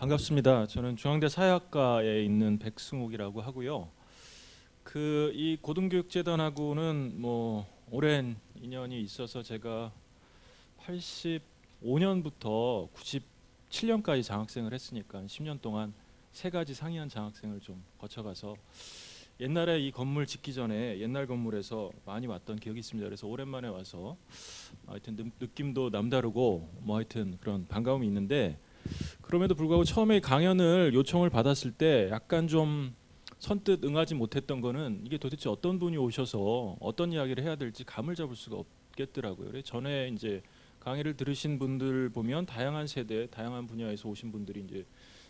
반갑습니다. 저는 중앙대 사회학과에 있는 백승욱이라고 하고요. 이 고등교육재단하고는 오랜 인연이 있어서 제가 85년부터 97년까지 장학생을 했으니까 10년 동안 세 가지 상이한 장학생을 좀 거쳐가서 옛날에 이 건물 짓기 전에 옛날 건물에서 많이 왔던 기억이 있습니다. 그래서 오랜만에 와서 하여튼 느낌도 남다르고 하여튼 그런 반가움이 있는데, 그럼에도 불구하고 처음에 강연을 요청을 받았을 때 약간 좀 선뜻 응하지 못했던 거는, 이게 도대체 어떤 분이 오셔서 어떤 이야기를 해야 될지 감을 잡을 수가 없겠더라고요. 그래서 전에 이제 강의를 들으신 분들 보면 다양한 세대, 다양한 분야에서 오신 분들이 이제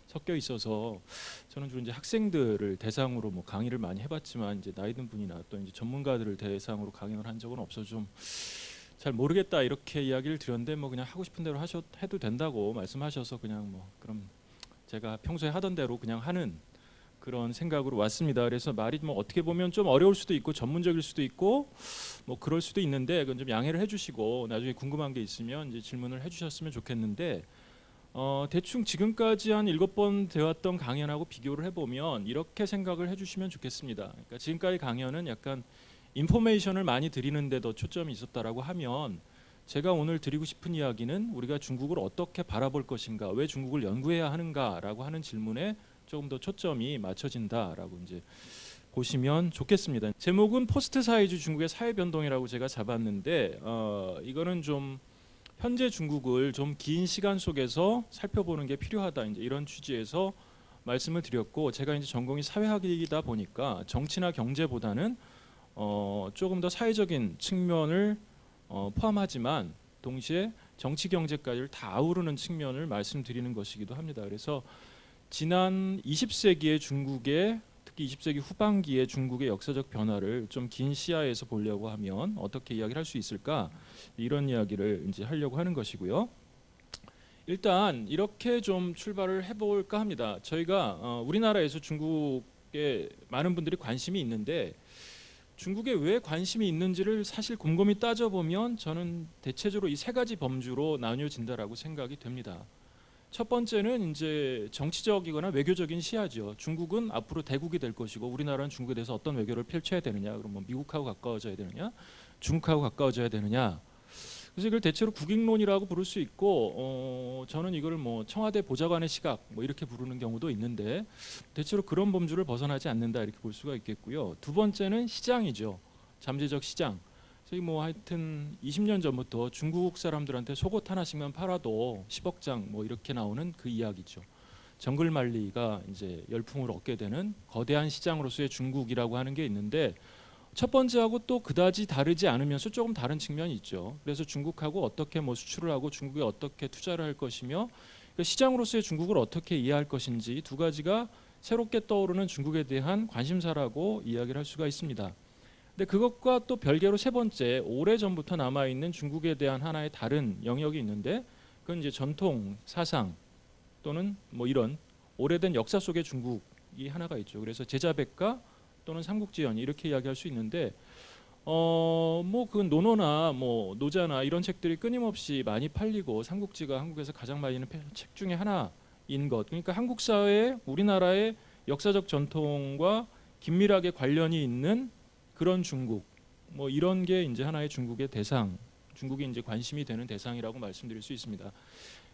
섞여 있어서, 저는 주로 이제 학생들을 대상으로 강의를 많이 해봤지만 이제 나이 든 분이나 또 이제 전문가들을 대상으로 강연을 한 적은 없어서 좀 잘 모르겠다 이렇게 이야기를 드렸는데, 그냥 하고 싶은 대로 해도 된다고 말씀하셔서 그냥 그럼 제가 평소에 하던 대로 그냥 하는 그런 생각으로 왔습니다. 그래서 말이 어떻게 보면 좀 어려울 수도 있고 전문적일 수도 있고 그럴 수도 있는데, 그건 좀 양해를 해주시고 나중에 궁금한 게 있으면 이제 질문을 해주셨으면 좋겠는데, 대충 지금까지 한 7번 되었던 강연하고 비교를 해보면 이렇게 생각을 해주시면 좋겠습니다. 그러니까 지금까지 강연은 약간 인포메이션을 많이 드리는 데 더 초점이 있었다라고 하면, 제가 오늘 드리고 싶은 이야기는 우리가 중국을 어떻게 바라볼 것인가, 왜 중국을 연구해야 하는가라고 하는 질문에 조금 더 초점이 맞춰진다라고 이제 보시면 좋겠습니다. 제목은 포스트 사회주의 중국의 사회 변동이라고 제가 잡았는데, 이거는 좀 현재 중국을 좀 긴 시간 속에서 살펴보는 게 필요하다, 이제 이런 취지에서 말씀을 드렸고, 제가 이제 전공이 사회학이다 보니까 정치나 경제보다는 조금 더 사회적인 측면을 포함하지만 동시에 정치 경제까지를 다 아우르는 측면을 말씀드리는 것이기도 합니다. 그래서 지난 20세기의 중국의, 특히 20세기 후반기의 중국의 역사적 변화를 좀 긴 시야에서 보려고 하면 어떻게 이야기를 할 수 있을까, 이런 이야기를 이제 하려고 하는 것이고요. 일단 이렇게 좀 출발을 해볼까 합니다. 저희가 우리나라에서 중국에 많은 분들이 관심이 있는데, 중국에 왜 관심이 있는지를 사실 곰곰이 따져보면 저는 대체적으로 이 세 가지 범주로 나뉘어진다라고 생각이 됩니다. 첫 번째는 이제 정치적이거나 외교적인 시야죠. 중국은 앞으로 대국이 될 것이고 우리나라는 중국에 대해서 어떤 외교를 펼쳐야 되느냐, 그럼 미국하고 가까워져야 되느냐, 중국하고 가까워져야 되느냐. 그래서 이걸 대체로 국익론이라고 부를 수 있고, 저는 이걸 청와대 보좌관의 시각 이렇게 부르는 경우도 있는데, 대체로 그런 범주를 벗어나지 않는다 이렇게 볼 수가 있겠고요. 두 번째는 시장이죠. 잠재적 시장. 저희 하여튼 20년 전부터 중국 사람들한테 속옷 하나씩만 팔아도 10억 장 이렇게 나오는 그 이야기죠. 정글만리가 이제 열풍을 얻게 되는 거대한 시장으로서의 중국이라고 하는 게 있는데, 첫 번째하고 또 그다지 다르지 않으면서 조금 다른 측면이 있죠. 그래서 중국하고 어떻게 수출을 하고 중국에 어떻게 투자를 할 것이며, 시장으로서의 중국을 어떻게 이해할 것인지 두 가지가 새롭게 떠오르는 중국에 대한 관심사라고 이야기를 할 수가 있습니다. 근데 그것과 또 별개로 세 번째, 오래전부터 남아있는 중국에 대한 하나의 다른 영역이 있는데, 그건 이제 전통 사상 또는 이런 오래된 역사 속의 중국이 하나가 있죠. 그래서 제자백과 또는 삼국지연 이렇게 이야기할 수 있는데, 그 노노나 노자나 이런 책들이 끊임없이 많이 팔리고 삼국지가 한국에서 가장 많이 있는 책 중에 하나인 것. 그러니까 한국 사회에 우리나라의 역사적 전통과 긴밀하게 관련이 있는 그런 중국, 이런 게 이제 하나의 중국의 대상, 중국이 이제 관심이 되는 대상이라고 말씀드릴 수 있습니다.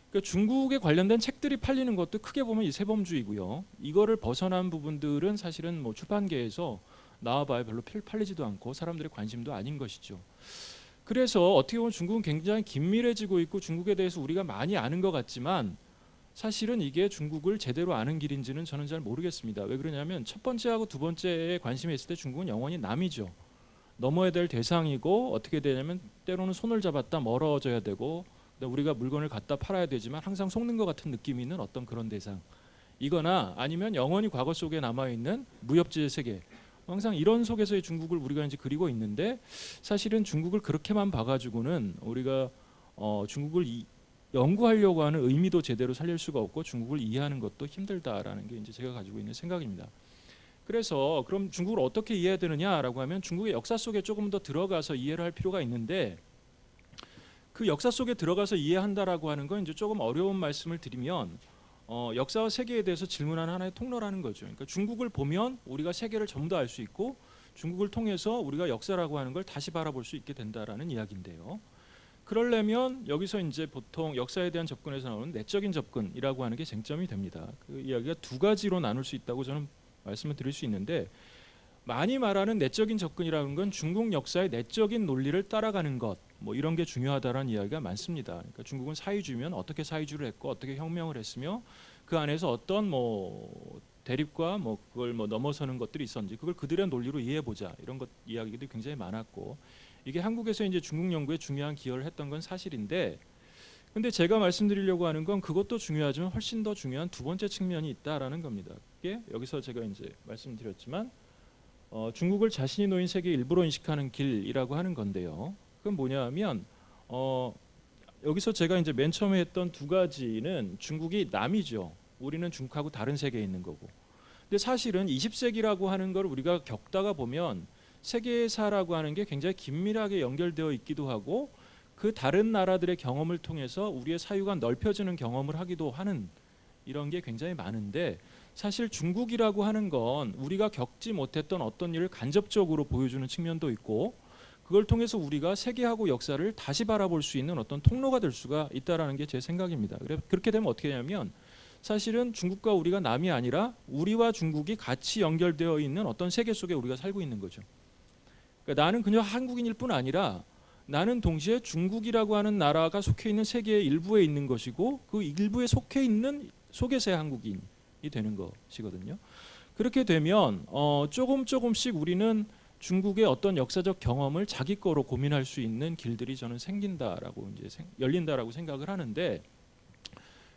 그러니까 중국에 관련된 책들이 팔리는 것도 크게 보면 이 세 범주이고요. 이거를 벗어난 부분들은 사실은 출판계에서 나와봐야 별로 팔리지도 않고 사람들의 관심도 아닌 것이죠. 그래서 어떻게 보면 중국은 굉장히 긴밀해지고 있고 중국에 대해서 우리가 많이 아는 것 같지만, 사실은 이게 중국을 제대로 아는 길인지는 저는 잘 모르겠습니다. 왜 그러냐면 첫 번째하고 두 번째에 관심이 있을 때 중국은 영원히 남이죠. 넘어야 될 대상이고, 어떻게 되냐면 때로는 손을 잡았다 멀어져야 되고, 우리가 물건을 갖다 팔아야 되지만 항상 속는 것 같은 느낌이 있는 어떤 그런 대상 이거나, 아니면 영원히 과거 속에 남아있는 무협지의 세계, 항상 이런 속에서의 중국을 우리가 이제 그리고 있는데, 사실은 중국을 그렇게만 봐가지고는 우리가 중국을 연구하려고 하는 의미도 제대로 살릴 수가 없고 중국을 이해하는 것도 힘들다라는 게 이제 제가 가지고 있는 생각입니다. 그래서 그럼 중국을 어떻게 이해해야 되느냐라고 하면, 중국의 역사 속에 조금 더 들어가서 이해를 할 필요가 있는데, 그 역사 속에 들어가서 이해한다라고 하는 건 이제 조금 어려운 말씀을 드리면, 역사와 세계에 대해서 질문하는 하나의 통로라는 거죠. 그러니까 중국을 보면 우리가 세계를 전부 다 알 수 있고 중국을 통해서 우리가 역사라고 하는 걸 다시 바라볼 수 있게 된다라는 이야기인데요. 그러려면 여기서 이제 보통 역사에 대한 접근에서 나오는 내적인 접근이라고 하는 게 쟁점이 됩니다. 그 이야기가 두 가지로 나눌 수 있다고 저는 말씀을 드릴 수 있는데, 많이 말하는 내적인 접근이라는 건 중국 역사의 내적인 논리를 따라가는 것, 뭐 이런 게 중요하다라는 이야기가 많습니다. 그러니까 중국은 사회주의면 어떻게 사회주의를 했고 어떻게 혁명을 했으며 그 안에서 어떤 뭐 대립과 뭐 그걸 뭐 넘어서는 것들이 있었는지 그걸 그들의 논리로 이해해 보자, 이런 것 이야기들이 굉장히 많았고, 이게 한국에서 이제 중국 연구에 중요한 기여를 했던 건 사실인데, 근데 제가 말씀드리려고 하는 건 그것도 중요하지만 훨씬 더 중요한 두 번째 측면이 있다라는 겁니다. 그게 여기서 제가 이제 말씀드렸지만 중국을 자신이 놓인 세계의 일부로 인식하는 길이라고 하는 건데요. 그건 뭐냐하면 여기서 제가 이제 맨 처음에 했던 두 가지는 중국이 남이죠. 우리는 중국하고 다른 세계에 있는 거고. 근데 사실은 20세기라고 하는 걸 우리가 겪다가 보면 세계사라고 하는 게 굉장히 긴밀하게 연결되어 있기도 하고, 그 다른 나라들의 경험을 통해서 우리의 사유가 넓혀지는 경험을 하기도 하는, 이런 게 굉장히 많은데, 사실 중국이라고 하는 건 우리가 겪지 못했던 어떤 일을 간접적으로 보여주는 측면도 있고, 그걸 통해서 우리가 세계하고 역사를 다시 바라볼 수 있는 어떤 통로가 될 수가 있다라는 게 제 생각입니다. 그렇게 되면 어떻게 되냐면 사실은 중국과 우리가 남이 아니라 우리와 중국이 같이 연결되어 있는 어떤 세계 속에 우리가 살고 있는 거죠. 그러니까 나는 그냥 한국인일 뿐 아니라 나는 동시에 중국이라고 하는 나라가 속해 있는 세계의 일부에 있는 것이고, 그 일부에 속해 있는 속에서의 한국인이 되는 것이거든요. 그렇게 되면 조금씩 우리는 중국의 어떤 역사적 경험을 자기 거로 고민할 수 있는 길들이 저는 생긴다라고 이제 열린다라고 생각을 하는데,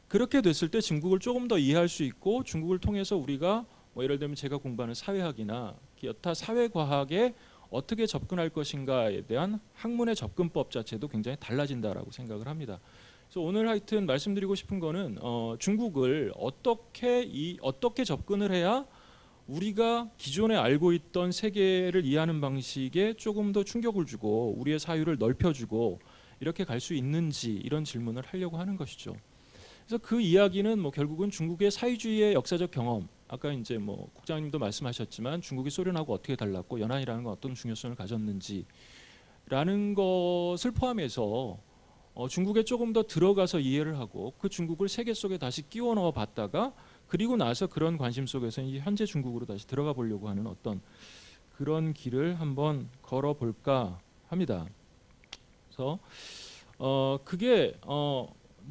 그렇게 됐을 때 중국을 조금 더 이해할 수 있고 중국을 통해서 우리가 뭐 예를 들면 제가 공부하는 사회학이나 여타 사회과학에 어떻게 접근할 것인가에 대한 학문의 접근법 자체도 굉장히 달라진다라고 생각을 합니다. 그래서 오늘 하여튼 말씀드리고 싶은 거는 중국을 어떻게 접근을 해야 우리가 기존에 알고 있던 세계를 이해하는 방식에 조금 더 충격을 주고 우리의 사유를 넓혀주고 이렇게 갈 수 있는지, 이런 질문을 하려고 하는 것이죠. 그래서 그 이야기는 뭐 결국은 중국의 사회주의의 역사적 경험, 아까 이제 뭐 국장님도 말씀하셨지만 중국이 소련하고 어떻게 달랐고 연안이라는 건 어떤 중요성을 가졌는지라는 것을 포함해서 중국에 조금 더 들어가서 이해를 하고 그 중국을 세계 속에 다시 끼워 넣어 봤다가, 그리고 나서 그런 관심 속에서 이제 현재 중국으로 다시 들어가 보려고 하는 어떤 그런 길을 한번 걸어 볼까 합니다. 그래서 그게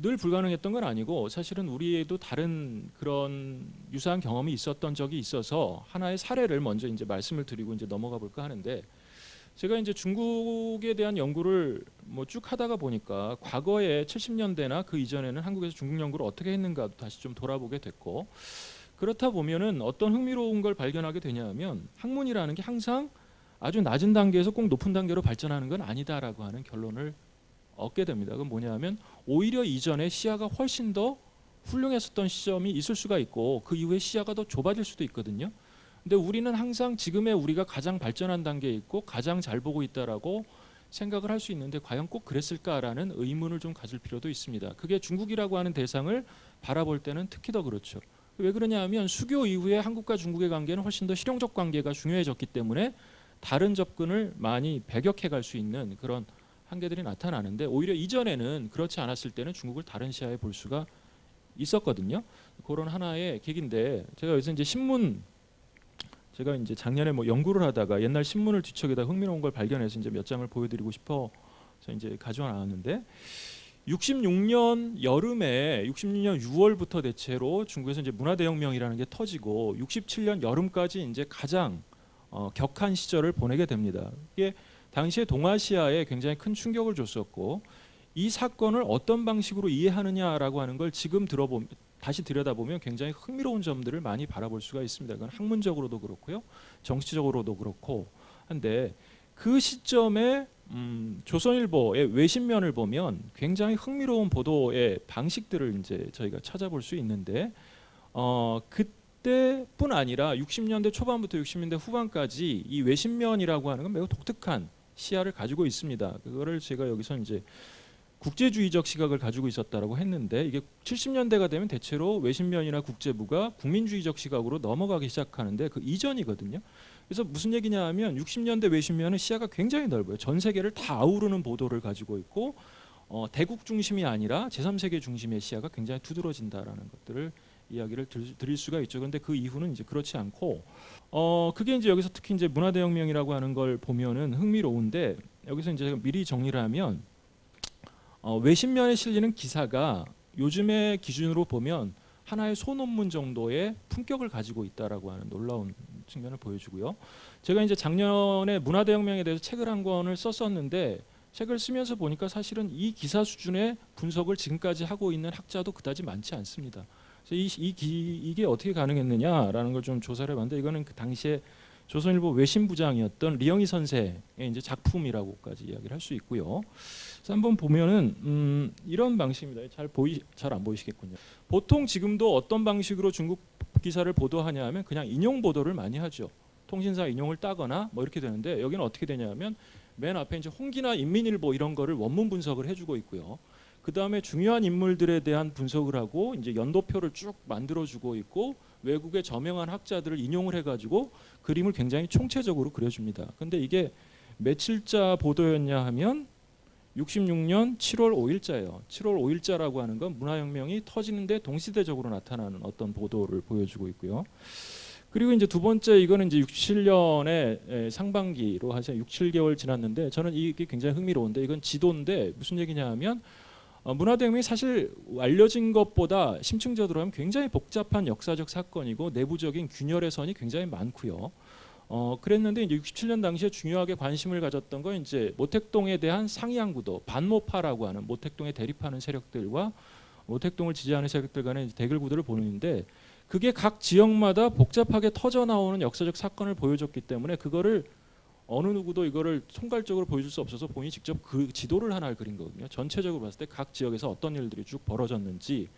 늘 불가능했던 건 아니고, 사실은 우리에도 다른 그런 유사한 경험이 있었던 적이 있어서 하나의 사례를 먼저 이제 말씀을 드리고 이제 넘어가 볼까 하는데, 제가 이제 중국에 대한 연구를 뭐 쭉 하다가 보니까 과거에 70년대나 그 이전에는 한국에서 중국 연구를 어떻게 했는가 다시 좀 돌아보게 됐고, 그렇다 보면은 어떤 흥미로운 걸 발견하게 되냐면 학문이라는 게 항상 아주 낮은 단계에서 꼭 높은 단계로 발전하는 건 아니다라고 하는 결론을 얻게 됩니다. 그건 뭐냐면 오히려 이전에 시야가 훨씬 더 훌륭했었던 시점이 있을 수가 있고 그 이후에 시야가 더 좁아질 수도 있거든요. 근데 우리는 항상 지금의 우리가 가장 발전한 단계에 있고 가장 잘 보고 있다라고 생각을 할 수 있는데, 과연 꼭 그랬을까라는 의문을 좀 가질 필요도 있습니다. 그게 중국이라고 하는 대상을 바라볼 때는 특히 더 그렇죠. 왜 그러냐 하면 수교 이후에 한국과 중국의 관계는 훨씬 더 실용적 관계가 중요해졌기 때문에 다른 접근을 많이 배격해 갈 수 있는 그런 한계들이 나타나는데, 오히려 이전에는 그렇지 않았을 때는 중국을 다른 시야에 볼 수가 있었거든요. 그런 하나의 계기인데, 제가 여기서 이제 제가 이제 작년에 뭐 연구를 하다가 옛날 신문을 뒤척이다 흥미로운 걸 발견해서 이제 몇 장을 보여드리고 싶어서 이제 가져와 나왔는데, 66년 여름에 66년 6월부터 대체로 중국에서 이제 문화대혁명이라는 게 터지고 67년 여름까지 이제 가장 격한 시절을 보내게 됩니다. 이게 당시에 동아시아에 굉장히 큰 충격을 줬었고, 이 사건을 어떤 방식으로 이해하느냐라고 하는 걸 지금 다시 들여다보면 굉장히 흥미로운 점들을 많이 바라볼 수가 있습니다. 그건 학문적으로도 그렇고요, 정치적으로도 그렇고 한데, 그 시점에 조선일보의 외신면을 보면 굉장히 흥미로운 보도의 방식들을 이제 저희가 찾아볼 수 있는데, 그때뿐 아니라 60년대 초반부터 60년대 후반까지 이 외신면이라고 하는 건 매우 독특한 시야를 가지고 있습니다. 그거를 제가 여기서 이제 국제주의적 시각을 가지고 있었다라고 했는데 이게 70년대가 되면 대체로 외신면이나 국제부가 국민주의적 시각으로 넘어가기 시작하는데 그 이전이거든요. 그래서 무슨 얘기냐 하면 60년대 외신면은 시야가 굉장히 넓어요. 전 세계를 다 아우르는 보도를 가지고 있고 대국 중심이 아니라 제3세계 중심의 시야가 굉장히 두드러진다라는 것들을 이야기를 드릴 수가 있죠. 그런데 그 이후는 이제 그렇지 않고 그게 이제 여기서 특히 이제 문화대혁명이라고 하는 걸 보면은 흥미로운데 여기서 이제 미리 정리를 하면 외신면에 실리는 기사가 요즘의 기준으로 보면 하나의 소논문 정도의 품격을 가지고 있다라고 하는 놀라운 측면을 보여주고요. 제가 이제 작년에 문화대혁명에 대해서 책을 한 권을 썼었는데 책을 쓰면서 보니까 사실은 이 기사 수준의 분석을 지금까지 하고 있는 학자도 그다지 많지 않습니다. 그래서 이게 어떻게 가능했느냐라는 걸 좀 조사를 해봤는데 이거는 그 당시에 조선일보 외신부장이었던 리영희 선생의 이제 작품이라고까지 이야기를 할 수 있고요. 그래서 한번 보면은 이런 방식입니다. 잘 안 보이시겠군요. 보통 지금도 어떤 방식으로 중국 기사를 보도하냐 하면 그냥 인용 보도를 많이 하죠. 통신사 인용을 따거나 뭐 이렇게 되는데 여기는 어떻게 되냐면 맨 앞에 이제 홍기나 인민일보 이런 거를 원문 분석을 해주고 있고요. 그 다음에 중요한 인물들에 대한 분석을 하고 이제 연도표를 쭉 만들어주고 있고 외국의 저명한 학자들을 인용을 해가지고 그림을 굉장히 총체적으로 그려줍니다. 근데 이게 며칠자 보도였냐 하면 66년 7월 5일자예요. 7월 5일자라고 하는 건 문화혁명이 터지는데 동시대적으로 나타나는 어떤 보도를 보여주고 있고요. 그리고 이제 두 번째 이거는 이제 67년의 상반기로 한 6, 7개월 지났는데 저는 이게 굉장히 흥미로운데 이건 지도인데 무슨 얘기냐 하면 문화대혁명이 사실 알려진 것보다 심층적으로 하면 굉장히 복잡한 역사적 사건이고 내부적인 균열의 선이 굉장히 많고요. 그랬는데 이제 67년 당시에 중요하게 관심을 가졌던 건 이제 모택동에 대한 상이한 구도, 반모파라고 하는 모택동에 대립하는 세력들과 모택동을 지지하는 세력들 간의 대결 구도를 보는데 그게 각 지역마다 복잡하게 터져 나오는 역사적 사건을 보여줬기 때문에 그거를 어느 누구도 이거를 총괄적으로 보여줄 수 없어서 본인이 직접 그 지도를 하나 그린 거거든요. 전체적으로 봤을 때 각 지역에서 어떤 일들이 쭉 벌어졌는지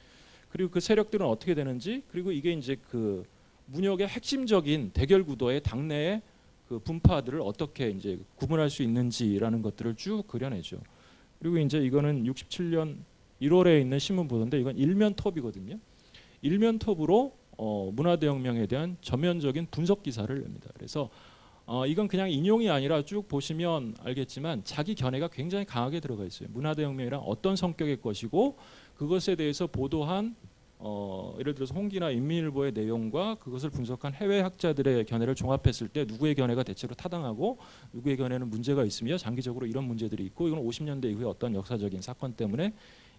그리고 그 세력들은 어떻게 되는지 그리고 이게 이제 그 문역의 핵심적인 대결 구도의 당내의 그 분파들을 어떻게 이제 구분할 수 있는지라는 것들을 쭉 그려내죠. 그리고 이제 이거는 67년 1월에 있는 신문 보도인데 이건 일면 톱이거든요. 일면 톱으로 문화대혁명에 대한 전면적인 분석 기사를 냅니다. 그래서 이건 그냥 인용이 아니라 쭉 보시면 알겠지만 자기 견해가 굉장히 강하게 들어가 있어요. 문화대혁명이란 어떤 성격의 것이고 그것에 대해서 보도한 예를 들어서 홍기나 인민일보의 내용과 그것을 분석한 해외 학자들의 견해를 종합했을 때 누구의 견해가 대체로 타당하고 누구의 견해는 문제가 있으며 장기적으로 이런 문제들이 있고 이건 50년대 이후에 어떤 역사적인 사건 때문에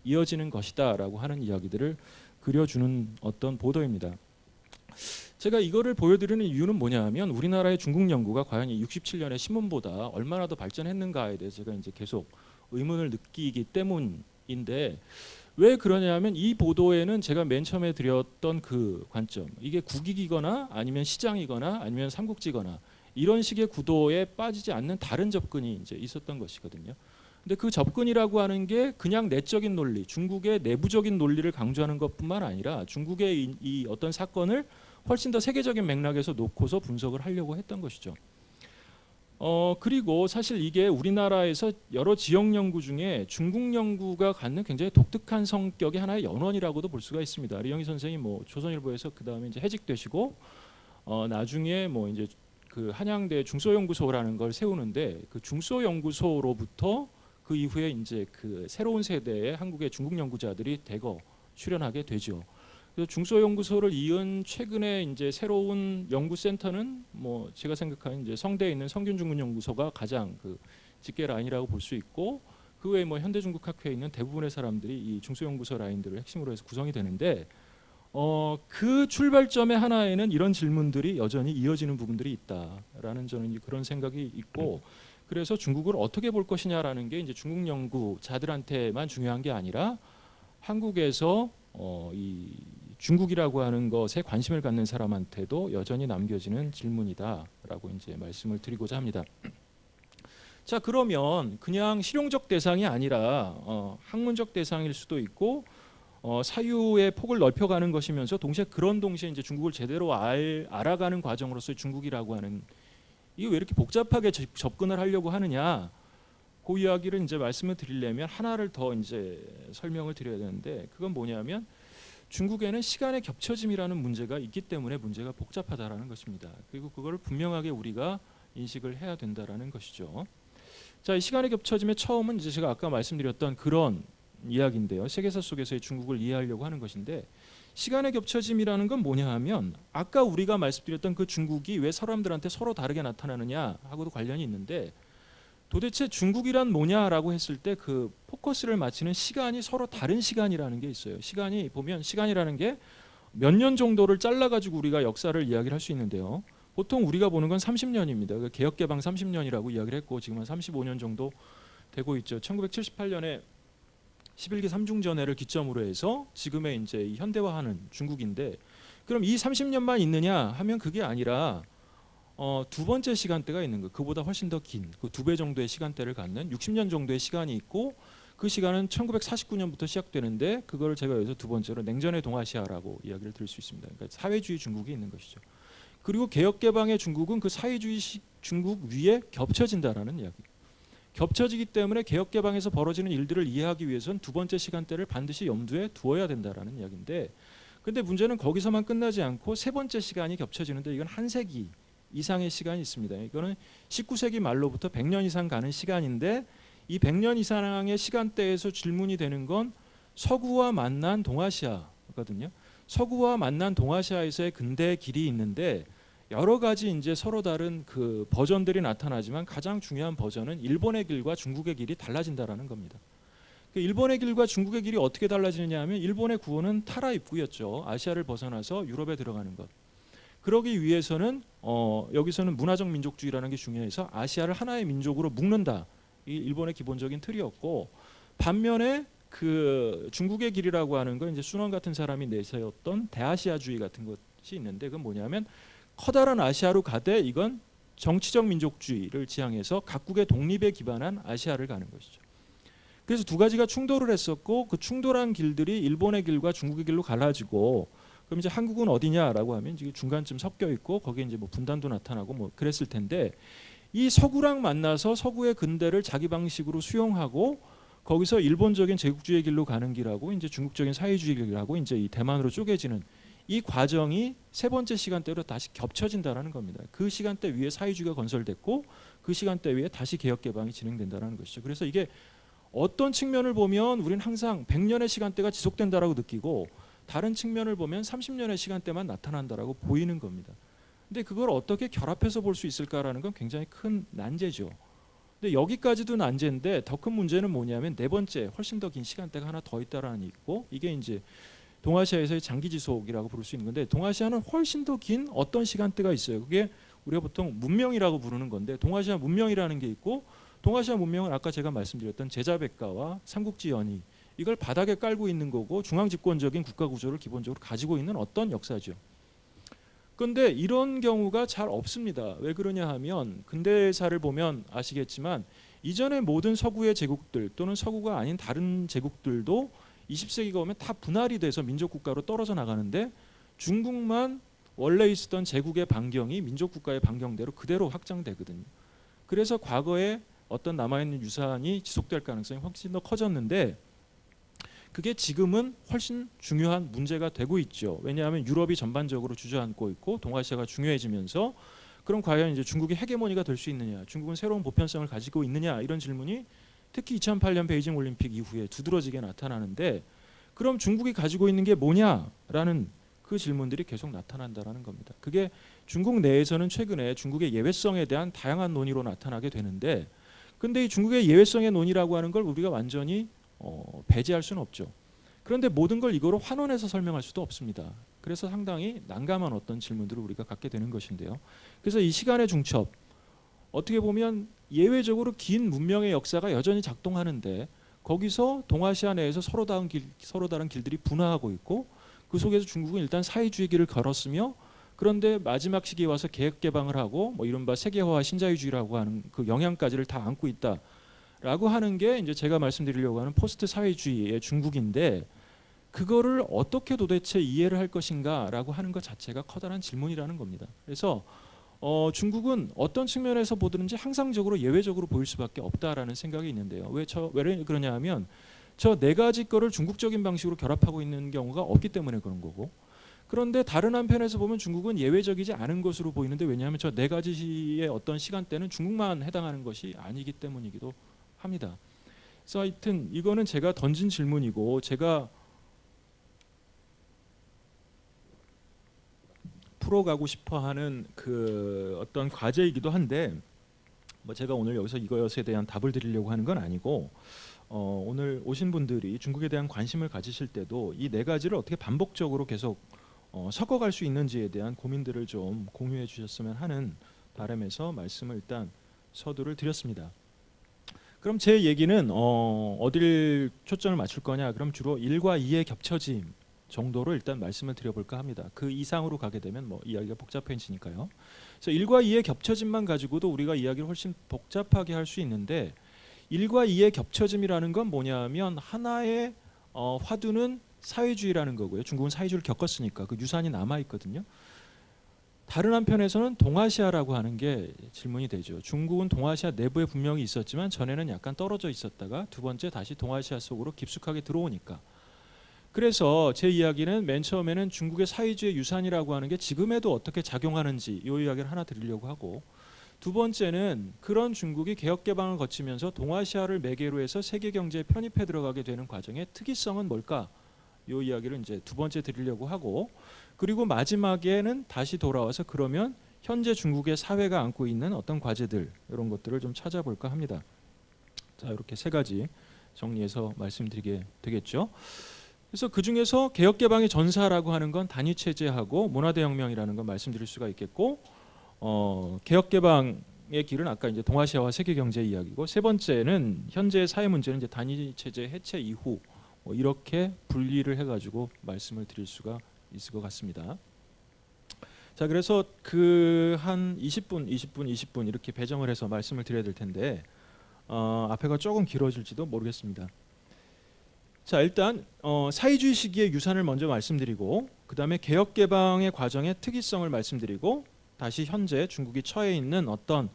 이어지는 것이다라고 하는 이야기들을 그려주는 어떤 보도입니다. 제가 이거를 보여드리는 이유는 뭐냐 하면 우리나라의 중국 연구가 과연 이 67년의 신문보다 얼마나 더 발전했는가에 대해서 제가 이제 계속 의문을 느끼기 때문인데 왜 그러냐면 이 보도에는 제가 맨 처음에 드렸던 그 관점 이게 국익이거나 아니면 시장이거나 아니면 삼국지거나 이런 식의 구도에 빠지지 않는 다른 접근이 이제 있었던 것이거든요. 근데 그 접근이라고 하는 게 그냥 내적인 논리, 중국의 내부적인 논리를 강조하는 것뿐만 아니라 중국의 이 어떤 사건을 훨씬 더 세계적인 맥락에서 놓고서 분석을 하려고 했던 것이죠. 그리고 사실 이게 우리나라에서 여러 지역 연구 중에 중국 연구가 갖는 굉장히 독특한 성격의 하나의 연원이라고도 볼 수가 있습니다. 리영희 선생이 뭐 조선일보에서 그 다음에 이제 해직되시고 나중에 뭐 이제 그 한양대 중소연구소라는 걸 세우는데 그 중소연구소로부터 그 이후에 이제 그 새로운 세대의 한국의 중국 연구자들이 대거 출연하게 되죠. 그래서 중소연구소를 이은 최근에 이제 새로운 연구센터는 뭐 제가 생각하는 이제 성대에 있는 성균중문연구소가 가장 그 직계 라인이라고 볼 수 있고 그 외에 뭐 현대중국학회에 있는 대부분의 사람들이 이 중소연구소 라인들을 핵심으로 해서 구성이 되는데 그 출발점의 하나에는 이런 질문들이 여전히 이어지는 부분들이 있다라는 저는 그런 생각이 있고 그래서 중국을 어떻게 볼 것이냐라는 게 이제 중국 연구자들한테만 중요한 게 아니라 한국에서 이 중국이라고 하는 것에 관심을 갖는 사람한테도 여전히 남겨지는 질문이다라고 이제 말씀을 드리고자 합니다. 자 그러면 그냥 실용적 대상이 아니라 학문적 대상일 수도 있고 사유의 폭을 넓혀가는 것이면서 동시에 이제 중국을 제대로 알아가는 과정으로서 중국이라고 하는 이게 왜 이렇게 복잡하게 접근을 하려고 하느냐? 그 이야기를 이제 말씀을 드리려면 하나를 더 이제 설명을 드려야 되는데, 그건 뭐냐면 중국에는 시간의 겹쳐짐이라는 문제가 있기 때문에 문제가 복잡하다라는 것입니다. 그리고 그걸 분명하게 우리가 인식을 해야 된다라는 것이죠. 자, 이 시간의 겹쳐짐의 처음은 이제 제가 아까 말씀드렸던 그런 이야기인데요. 세계사 속에서의 중국을 이해하려고 하는 것인데, 시간의 겹쳐짐이라는 건 뭐냐 하면 아까 우리가 말씀드렸던 그 중국이 왜 사람들한테 서로 다르게 나타나느냐 하고도 관련이 있는데, 도대체 중국이란 뭐냐라고 했을 때 그 포커스를 맞추는 시간이 서로 다른 시간이라는 게 있어요. 시간이 보면 시간이라는 게 몇 년 정도를 잘라가지고 우리가 역사를 이야기를 할 수 있는데요. 보통 우리가 보는 건 30년입니다. 개혁개방 30년이라고 이야기를 했고 지금 한 35년 정도 되고 있죠. 1978년에 11기 삼중전해를 기점으로 해서 지금의 이제 현대화하는 중국인데, 그럼 이 30년만 있느냐 하면 그게 아니라 두 번째 시간대가 있는 거, 그보다 훨씬 더 긴 그 두 배 정도의 시간대를 갖는 60년 정도의 시간이 있고, 그 시간은 1949년부터 시작되는데 그거를 제가 여기서 두 번째로 냉전의 동아시아라고 이야기를 드릴 수 있습니다. 그러니까 사회주의 중국이 있는 것이죠. 그리고 개혁개방의 중국은 그 사회주의 중국 위에 겹쳐진다라는 이야기. 겹쳐지기 때문에 개혁개방에서 벌어지는 일들을 이해하기 위해서는 두 번째 시간대를 반드시 염두에 두어야 된다라는 이야기인데, 근데 문제는 거기서만 끝나지 않고 세 번째 시간이 겹쳐지는데 이건 한 세기 이상의 시간이 있습니다. 이거는 19세기 말로부터 100년 이상 가는 시간인데, 이 100년 이상의 시간대에서 질문이 되는 건 서구와 만난 동아시아거든요. 서구와 만난 동아시아에서의 근대의 길이 있는데 여러 가지 이제 서로 다른 그 버전들이 나타나지만 가장 중요한 버전은 일본의 길과 중국의 길이 달라진다라는 겁니다. 그 일본의 길과 중국의 길이 어떻게 달라지느냐 하면, 일본의 구호는 타라 입구였죠. 아시아를 벗어나서 유럽에 들어가는 것. 그러기 위해서는 여기서는 문화적 민족주의라는 게 중요해서 아시아를 하나의 민족으로 묶는다. 이 일본의 기본적인 틀이었고, 반면에 그 중국의 길이라고 하는 건 이제 순원 같은 사람이 내세웠던 대아시아주의 같은 것이 있는데, 그건 뭐냐면 커다란 아시아로 가되 이건 정치적 민족주의를 지향해서 각국의 독립에 기반한 아시아를 가는 것이죠. 그래서 두 가지가 충돌을 했었고, 그 충돌한 길들이 일본의 길과 중국의 길로 갈라지고, 그럼 이제 한국은 어디냐라고 하면 지금 중간쯤 섞여 있고 거기에 이제 뭐 분단도 나타나고 뭐 그랬을 텐데, 이 서구랑 만나서 서구의 근대를 자기 방식으로 수용하고 거기서 일본적인 제국주의 길로 가는 길하고 이제 중국적인 사회주의 길하고 이제 이 대만으로 쪼개지는 이 과정이 세 번째 시간대로 다시 겹쳐진다라는 겁니다. 그 시간대 위에 사회주의가 건설됐고 그 시간대 위에 다시 개혁개방이 진행된다는 것이죠. 그래서 이게 어떤 측면을 보면 우리는 항상 100년의 시간대가 지속된다라고 느끼고, 다른 측면을 보면 30년의 시간대만 나타난다라고 보이는 겁니다. 근데 그걸 어떻게 결합해서 볼 수 있을까라는 건 굉장히 큰 난제죠. 근데 여기까지도 난제인데 더 큰 문제는 뭐냐면 네 번째, 훨씬 더 긴 시간대가 하나 더 있다라는 게 있고, 이게 이제 동아시아에서의 장기 지속이라고 부를 수 있는 건데, 동아시아는 훨씬 더 긴 어떤 시간대가 있어요. 그게 우리가 보통 문명이라고 부르는 건데, 동아시아 문명이라는 게 있고, 동아시아 문명은 아까 제가 말씀드렸던 제자백가와 삼국지 연의, 이걸 바닥에 깔고 있는 거고 중앙 집권적인 국가 구조를 기본적으로 가지고 있는 어떤 역사죠. 그런데 이런 경우가 잘 없습니다. 왜 그러냐 하면 근대사를 보면 아시겠지만 이전의 모든 서구의 제국들 또는 서구가 아닌 다른 제국들도 20세기가 오면 다 분할이 돼서 민족국가로 떨어져 나가는데, 중국만 원래 있었던 제국의 반경이 민족국가의 반경대로 그대로 확장되거든요. 그래서 과거에 어떤 남아있는 유산이 지속될 가능성이 훨씬 더 커졌는데, 그게 지금은 훨씬 중요한 문제가 되고 있죠. 왜냐하면 유럽이 전반적으로 주저앉고 있고 동아시아가 중요해지면서, 그럼 과연 이제 중국이 헤게모니가 될 수 있느냐, 중국은 새로운 보편성을 가지고 있느냐, 이런 질문이 특히 2008년 베이징 올림픽 이후에 두드러지게 나타나는데, 그럼 중국이 가지고 있는 게 뭐냐라는 그 질문들이 계속 나타난다라는 겁니다. 그게 중국 내에서는 최근에 중국의 예외성에 대한 다양한 논의로 나타나게 되는데, 근데 이 중국의 예외성의 논의라고 하는 걸 우리가 완전히 배제할 수는 없죠. 그런데 모든 걸 이거로 환원해서 설명할 수도 없습니다. 그래서 상당히 난감한 어떤 질문들을 우리가 갖게 되는 것인데요. 그래서 이 시간의 중첩, 어떻게 보면 예외적으로 긴 문명의 역사가 여전히 작동하는데 거기서 동아시아 내에서 서로 다른 길들이 분화하고 있고, 그 속에서 중국은 일단 사회주의 길을 걸었으며, 그런데 마지막 시기에 와서 개혁개방을 하고 뭐 이른바 세계화와 신자유주의라고 하는 그 영향까지를 다 안고 있다라고 하는 게 이제 제가 말씀드리려고 하는 포스트 사회주의의 중국인데, 그거를 어떻게 도대체 이해를 할 것인가라고 하는 것 자체가 커다란 질문이라는 겁니다. 그래서 중국은 어떤 측면에서 보든지 항상적으로 예외적으로 보일 수밖에 없다라는 생각이 있는데요. 왜 그러냐 하면 저 네 가지 거를 중국적인 방식으로 결합하고 있는 경우가 없기 때문에 그런 거고, 그런데 다른 한편에서 보면 중국은 예외적이지 않은 것으로 보이는데, 왜냐하면 저 네 가지의 어떤 시간대는 중국만 해당하는 것이 아니기 때문이기도 합니다. 그래서 하여튼 이거는 제가 던진 질문이고 제가 풀어가고 싶어하는 그 어떤 과제이기도 한데, 뭐 제가 오늘 여기서 이것에 대한 답을 드리려고 하는 건 아니고, 오늘 오신 분들이 중국에 대한 관심을 가지실 때도 이 네 가지를 어떻게 반복적으로 계속 섞어갈 수 있는지에 대한 고민들을 좀 공유해 주셨으면 하는 바람에서 말씀을 일단 서두를 드렸습니다. 그럼 제 얘기는 어딜 초점을 맞출 거냐? 그럼 주로 1과 2의 겹쳐짐 정도로 일단 말씀을 드려볼까 합니다. 그 이상으로 가게 되면 뭐 이야기가 복잡해지니까요. 그래서 1과 2의 겹쳐짐만 가지고도 우리가 이야기를 훨씬 복잡하게 할 수 있는데, 1과 2의 겹쳐짐이라는 건 뭐냐면 하나의 화두는 사회주의라는 거고요. 중국은 사회주의를 겪었으니까 그 유산이 남아 있거든요. 다른 한편에서는 동아시아라고 하는 게 질문이 되죠. 중국은 동아시아 내부에 분명히 있었지만 전에는 약간 떨어져 있었다가 두 번째 다시 동아시아 속으로 깊숙하게 들어오니까. 그래서 제 이야기는 맨 처음에는 중국의 사회주의 유산이라고 하는 게 지금에도 어떻게 작용하는지 이 이야기를 하나 드리려고 하고, 두 번째는 그런 중국이 개혁 개방을 거치면서 동아시아를 매개로 해서 세계 경제에 편입해 들어가게 되는 과정의 특이성은 뭘까? 이 이야기를 이제 두 번째 드리려고 하고, 그리고 마지막에는 다시 돌아와서 그러면 현재 중국의 사회가 안고 있는 어떤 과제들, 이런 것들을 좀 찾아볼까 합니다. 자, 이렇게 세 가지 정리해서 말씀드리게 되겠죠. 그래서 그 중에서 개혁 개방의 전사라고 하는 건 단위 체제하고 문화대혁명이라는 건 말씀드릴 수가 있겠고, 개혁 개방의 길은 아까 이제 동아시아와 세계 경제 이야기고, 세 번째는 현재 사회 문제는 이제 단위 체제 해체 이후 이렇게 분리를 해가지고 말씀을 드릴 수가 있을 것 같습니다. 자, 그래서 그 한 20분 이렇게 배정을 해서 말씀을 드려야 될 텐데 앞에가 조금 길어질지도 모르겠습니다. 자, 일단 사회주의 시기의 유산을 먼저 말씀드리고, 그 다음에 개혁 개방의 과정의 특이성을 말씀드리고, 다시 현재 중국이 처해 있는 어떤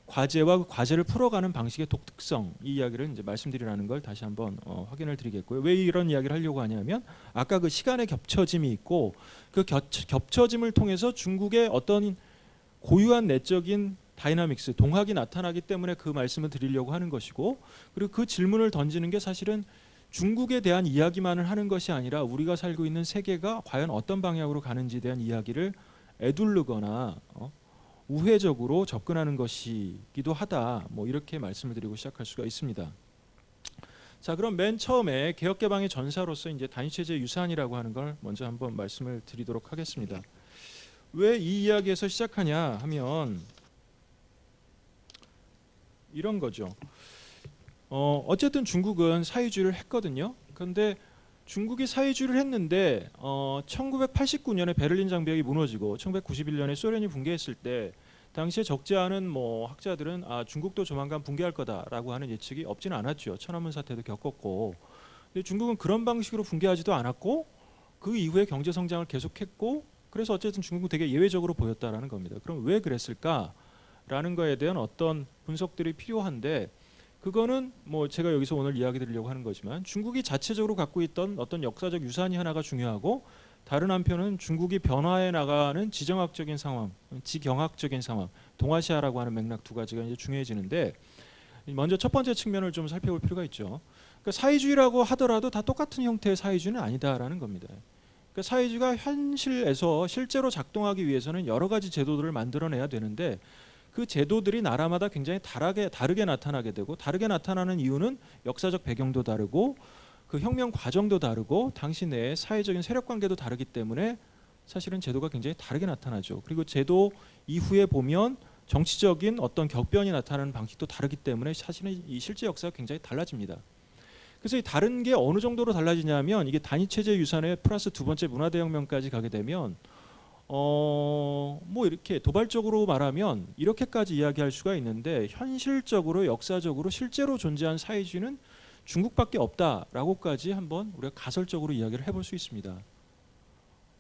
과제와 그 과제를 풀어가는 방식의 독특성, 이 이야기를 이제 말씀드리라는 걸 다시 한번 확인을 드리겠고요. 왜 이런 이야기를 하려고 하냐면 아까 그 시간의 겹쳐짐이 있고, 그 겹쳐짐을 통해서 중국의 어떤 고유한 내적인 다이나믹스, 동학이 나타나기 때문에 그 말씀을 드리려고 하는 것이고, 그리고 그 질문을 던지는 게 사실은 중국에 대한 이야기만을 하는 것이 아니라 우리가 살고 있는 세계가 과연 어떤 방향으로 가는지에 대한 이야기를 에둘르거나 우회적으로 접근하는 것이기도 하다, 뭐 이렇게 말씀을 드리고 시작할 수가 있습니다. 자, 그럼 맨 처음에 개혁 개방의 전사로서 이제 단위체제 유산이라고 하는 걸 먼저 한번 말씀을 드리도록 하겠습니다. 왜 이 이야기에서 시작하냐 하면 이런 거죠. 어쨌든 중국은 사회주의를 했거든요. 그런데 중국이 사회주의를 했는데 1989년에 베를린 장벽이 무너지고 1991년에 소련이 붕괴했을 때 당시에 적지 않은 뭐 학자들은 중국도 조만간 붕괴할 거다라고 하는 예측이 없지는 않았죠. 천안문 사태도 겪었고. 근데 중국은 그런 방식으로 붕괴하지도 않았고 그 이후에 경제 성장을 계속했고, 그래서 어쨌든 중국은 되게 예외적으로 보였다라는 겁니다. 그럼 왜 그랬을까라는 거에 대한 어떤 분석들이 필요한데, 그거는 뭐 제가 여기서 오늘 이야기 드리려고 하는 거지만 중국이 자체적으로 갖고 있던 어떤 역사적 유산이 하나가 중요하고, 다른 한편은 중국이 변화해 나가는 지정학적인 상황, 지경학적인 상황, 동아시아라고 하는 맥락 두 가지가 이제 중요해지는데, 먼저 첫 번째 측면을 좀 살펴볼 필요가 있죠. 그러니까 사회주의라고 하더라도 다 똑같은 형태의 사회주의는 아니다라는 겁니다. 그러니까 사회주의가 현실에서 실제로 작동하기 위해서는 여러 가지 제도들을 만들어내야 되는데, 그 제도들이 나라마다 굉장히 다르게 나타나게 되고, 다르게 나타나는 이유는 역사적 배경도 다르고 그 혁명 과정도 다르고 당시 내의 사회적인 세력 관계도 다르기 때문에 사실은 제도가 굉장히 다르게 나타나죠. 그리고 제도 이후에 보면 정치적인 어떤 격변이 나타나는 방식도 다르기 때문에 사실은 이 실제 역사가 굉장히 달라집니다. 그래서 이 다른 게 어느 정도로 달라지냐면, 이게 단위체제 유산에 플러스 두 번째 문화대혁명까지 가게 되면 뭐 이렇게 도발적으로 말하면 이렇게까지 이야기할 수가 있는데, 현실적으로 역사적으로 실제로 존재한 사회주의는 중국밖에 없다라고까지 한번 우리가 가설적으로 이야기를 해볼 수 있습니다.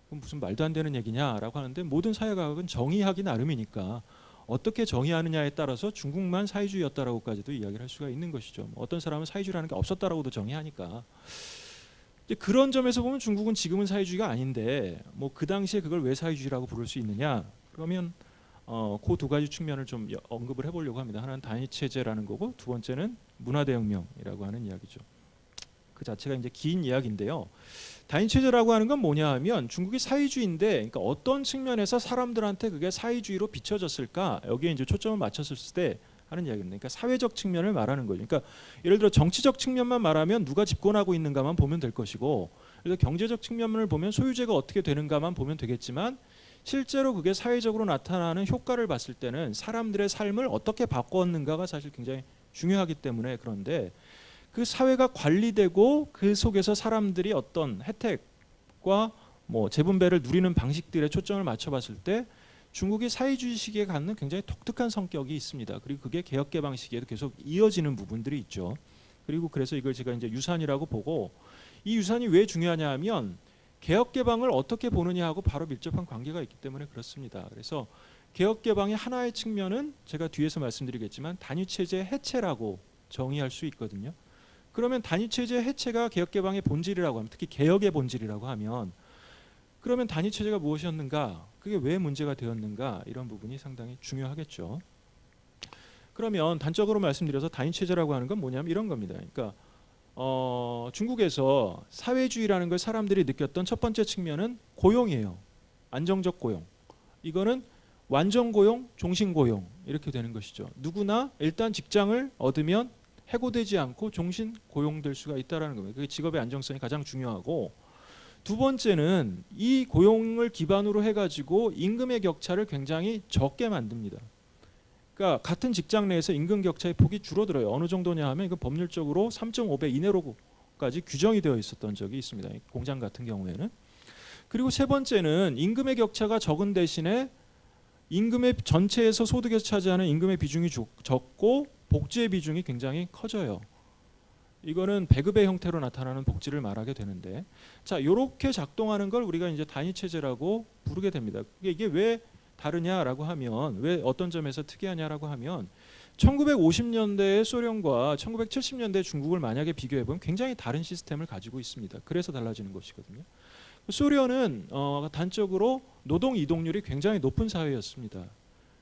그럼 무슨 말도 안 되는 얘기냐라고 하는데 모든 사회과학은 정의하기 나름이니까 어떻게 정의하느냐에 따라서 중국만 사회주의였다라고까지도 이야기를 할 수가 있는 것이죠. 어떤 사람은 사회주의라는 게 없었다라고도 정의하니까. 이제 그런 점에서 보면 중국은 지금은 사회주의가 아닌데 뭐 그 당시에 그걸 왜 사회주의라고 부를 수 있느냐? 그러면 그 두 가지 측면을 좀 언급을 해보려고 합니다. 하나는 단위 체제라는 거고 두 번째는 문화대혁명이라고 하는 이야기죠. 그 자체가 이제 긴 이야기인데요. 단위 체제라고 하는 건 뭐냐 하면 중국이 사회주의인데, 그러니까 어떤 측면에서 사람들한테 그게 사회주의로 비춰졌을까? 여기에 이제 초점을 맞췄을 때 하는 이야기입니다. 그러니까 사회적 측면을 말하는 거죠. 그러니까 예를 들어 정치적 측면만 말하면 누가 집권하고 있는가만 보면 될 것이고, 그래서 경제적 측면을 보면 소유제가 어떻게 되는가만 보면 되겠지만, 실제로 그게 사회적으로 나타나는 효과를 봤을 때는 사람들의 삶을 어떻게 바꿨는가가 사실 굉장히 중요하기 때문에, 그런데 그 사회가 관리되고 그 속에서 사람들이 어떤 혜택과 뭐 재분배를 누리는 방식들에 초점을 맞춰봤을 때 중국이 사회주의 시기에 갖는 굉장히 독특한 성격이 있습니다. 그리고 그게 개혁개방 시기에도 계속 이어지는 부분들이 있죠. 그리고 그래서 이걸 제가 이제 유산이라고 보고, 이 유산이 왜 중요하냐 하면 개혁개방을 어떻게 보느냐하고 바로 밀접한 관계가 있기 때문에 그렇습니다. 그래서 개혁개방의 하나의 측면은 제가 뒤에서 말씀드리겠지만 단위체제 해체라고 정의할 수 있거든요. 그러면 단위체제 해체가 개혁개방의 본질이라고 하면, 특히 개혁의 본질이라고 하면, 그러면 단위체제가 무엇이었는가, 그게 왜 문제가 되었는가, 이런 부분이 상당히 중요하겠죠. 그러면 단적으로 말씀드려서 단위체제라고 하는 건 뭐냐면 이런 겁니다. 그러니까 중국에서 사회주의라는 걸 사람들이 느꼈던 첫 번째 측면은 고용이에요. 안정적 고용. 이거는 완전 고용, 종신 고용 이렇게 되는 것이죠. 누구나 일단 직장을 얻으면 해고되지 않고 종신 고용될 수가 있다라는 겁니다. 그게 직업의 안정성이 가장 중요하고, 두 번째는 이 고용을 기반으로 해가지고 임금의 격차를 굉장히 적게 만듭니다. 그러니까 같은 직장 내에서 임금 격차의 폭이 줄어들어요. 어느 정도냐 하면 이거 법률적으로 3.5배 이내로까지 규정이 되어 있었던 적이 있습니다. 공장 같은 경우에는. 그리고 세 번째는 임금의 격차가 적은 대신에 임금의 전체에서 소득에서 차지하는 임금의 비중이 적고 복지의 비중이 굉장히 커져요. 이거는 배급의 형태로 나타나는 복지를 말하게 되는데, 자, 이렇게 작동하는 걸 우리가 이제 단위 체제라고 부르게 됩니다. 이게 왜 다르냐라고 하면, 왜 어떤 점에서 특이하냐라고 하면, 1950년대의 소련과 1970년대 중국을 만약에 비교해 보면 굉장히 다른 시스템을 가지고 있습니다. 그래서 달라지는 것이거든요. 소련은 단적으로 노동 이동률이 굉장히 높은 사회였습니다.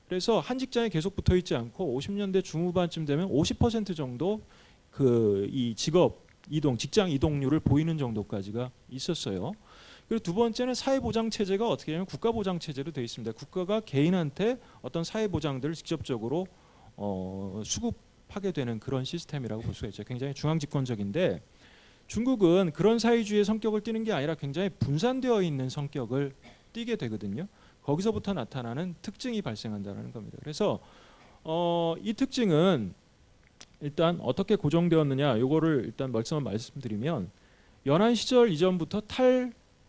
그래서 한 직장에 계속 붙어 있지 않고 50년대 중후반쯤 되면 50% 정도 이 직업 이동, 직장 이동률을 보이는 정도까지가 있었어요. 그리고 두 번째는 사회보장 체제가 어떻게 되냐면 국가보장 체제로 되어 있습니다. 국가가 개인한테 어떤 사회보장들을 직접적으로 수급하게 되는 그런 시스템이라고 볼 수가 있죠. 굉장히 중앙집권적인데, 중국은 그런 사회주의의 성격을 띠는 게 아니라 굉장히 분산되어 있는 성격을 띠게 되거든요. 거기서부터 나타나는 특징이 발생한다는 겁니다. 그래서 이 특징은 일단 어떻게 고정되었느냐, 요거를 일단 말씀드리면, 연안 시절 이전부터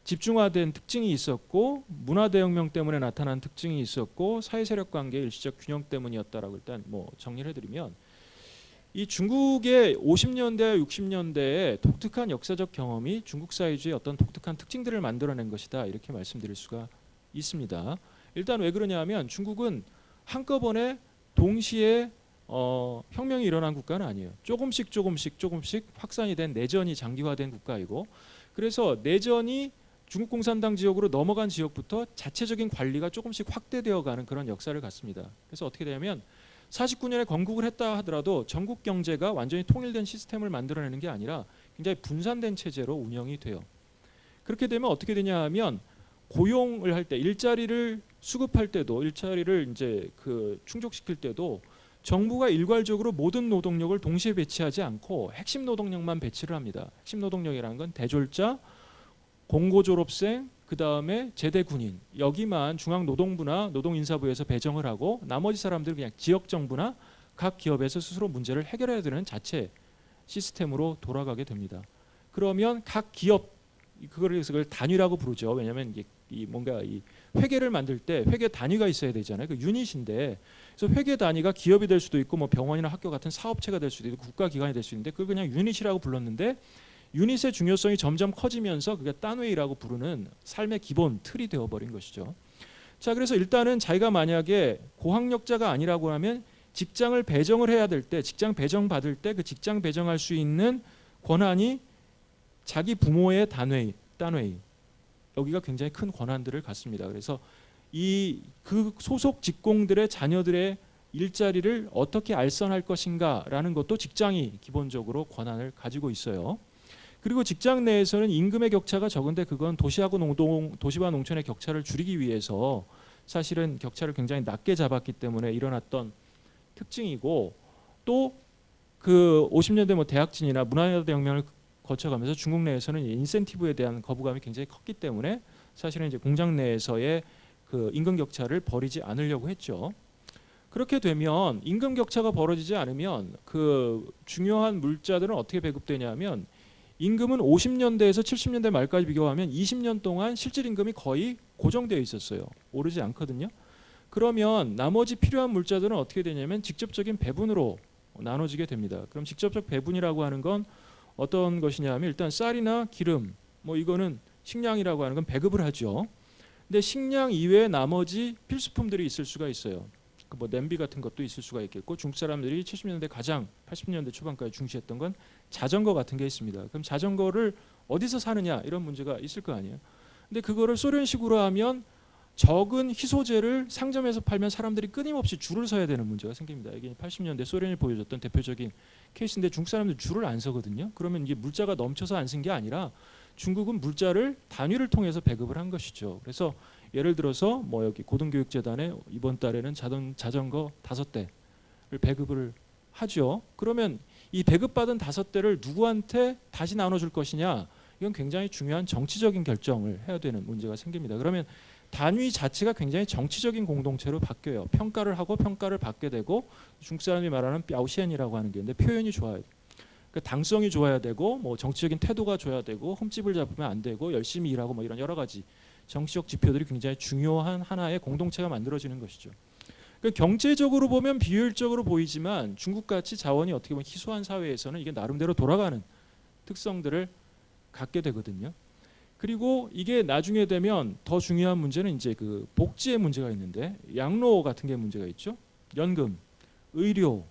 집중화된 특징이 있었고, 문화대혁명 때문에 나타난 특징이 있었고, 사회세력 관계의 일시적 균형 때문이었다라고 일단 뭐 정리를 해드리면, 이 중국의 50년대, 60년대의 독특한 역사적 경험이 중국 사회주의의 어떤 독특한 특징들을 만들어낸 것이다, 이렇게 말씀드릴 수가 있습니다. 일단 왜 그러냐면 중국은 한꺼번에 동시에 혁명이 일어난 국가는 아니에요. 조금씩 확산이 된, 내전이 장기화된 국가이고, 그래서 내전이 중국 공산당 지역으로 넘어간 지역부터 자체적인 관리가 조금씩 확대되어가는 그런 역사를 갖습니다. 그래서 어떻게 되냐면 49년에 건국을 했다 하더라도 전국 경제가 완전히 통일된 시스템을 만들어내는 게 아니라 굉장히 분산된 체제로 운영이 돼요. 그렇게 되면 어떻게 되냐 하면 고용을 할 때, 일자리를 수급할 때도, 일자리를 이제 충족시킬 때도 정부가 일괄적으로 모든 노동력을 동시에 배치하지 않고 핵심 노동력만 배치를 합니다. 핵심 노동력이라는 건 대졸자, 공고졸업생, 그 다음에 제대군인, 여기만 중앙노동부나 노동인사부에서 배정을 하고 나머지 사람들은 그냥 지역정부나 각 기업에서 스스로 문제를 해결해야 되는 자체 시스템으로 돌아가게 됩니다. 그러면 각 기업, 그걸 단위라고 부르죠. 왜냐하면 뭔가 이 회계를 만들 때 회계 단위가 있어야 되잖아요. 그 유닛인데, 그래서 회계 단위가 기업이 될 수도 있고 뭐 병원이나 학교 같은 사업체가 될 수도 있고 국가기관이 될 수 있는데, 그걸 그냥 유닛이라고 불렀는데, 유닛의 중요성이 점점 커지면서 그게 단웨이라고 부르는 삶의 기본 틀이 되어버린 것이죠. 자, 그래서 일단은 자기가 만약에 고학력자가 아니라고 하면 직장을 배정을 해야 될 때, 직장 배정 받을 때 그 직장 배정할 수 있는 권한이 자기 부모의 단웨이 여기가 굉장히 큰 권한들을 갖습니다. 그래서 그 소속 직공들의 자녀들의 일자리를 어떻게 알선할 것인가라는 것도 직장이 기본적으로 권한을 가지고 있어요. 그리고 직장 내에서는 임금의 격차가 적은데 그건 도시와 농촌의 격차를 줄이기 위해서 사실은 격차를 굉장히 낮게 잡았기 때문에 일어났던 특징이고, 또 그 50년대 뭐 대학진이나 문화대혁명을 거쳐가면서 중국 내에서는 인센티브에 대한 거부감이 굉장히 컸기 때문에 사실은 이제 공장 내에서의 그 임금 격차를 벌이지 않으려고 했죠. 그렇게 되면 임금 격차가 벌어지지 않으면 그 중요한 물자들은 어떻게 배급되냐면, 임금은 50년대에서 70년대 말까지 비교하면 20년 동안 실질 임금이 거의 고정되어 있었어요. 오르지 않거든요. 그러면 나머지 필요한 물자들은 어떻게 되냐면 직접적인 배분으로 나눠지게 됩니다. 그럼 직접적 배분이라고 하는 건 어떤 것이냐 하면, 일단 쌀이나 기름 뭐 이거는 식량이라고 하는 건 배급을 하죠. 근데 식량 이외에 나머지 필수품들이 있을 수가 있어요. 뭐 냄비 같은 것도 있을 수가 있겠고, 중국 사람들이 70년대 가장 80년대 초반까지 중시했던 건 자전거 같은 게 있습니다. 그럼 자전거를 어디서 사느냐 이런 문제가 있을 거 아니에요. 근데 그거를 소련식으로 하면 적은 희소재를 상점에서 팔면 사람들이 끊임없이 줄을 서야 되는 문제가 생깁니다. 이게 80년대 소련이 보여줬던 대표적인 케이스인데, 중국 사람들 줄을 안 서거든요. 그러면 이게 물자가 넘쳐서 안 쓴 게 아니라 중국은 물자를 단위를 통해서 배급을 한 것이죠. 그래서 예를 들어서 뭐 여기 고등교육재단에 이번 달에는 자전거 5대를 배급을 하죠. 그러면 이 배급받은 5대를 누구한테 다시 나눠줄 것이냐, 이건 굉장히 중요한 정치적인 결정을 해야 되는 문제가 생깁니다. 그러면 단위 자체가 굉장히 정치적인 공동체로 바뀌어요. 평가를 하고 평가를 받게 되고, 중국 사람이 말하는 뼈시엔이라고 하는 게 있는데 표현이 좋아요. 그러니까 당성이 좋아야 되고, 뭐 정치적인 태도가 좋아야 되고, 흠집을 잡으면 안 되고, 열심히 일하고, 뭐 이런 여러 가지 정치적 지표들이 굉장히 중요한 하나의 공동체가 만들어지는 것이죠. 그러니까 경제적으로 보면 비효율적으로 보이지만 중국같이 자원이 어떻게 보면 희소한 사회에서는 이게 나름대로 돌아가는 특성들을 갖게 되거든요. 그리고 이게 나중에 되면 더 중요한 문제는 이제 그 복지의 문제가 있는데, 양로 같은 게 문제가 있죠. 연금, 의료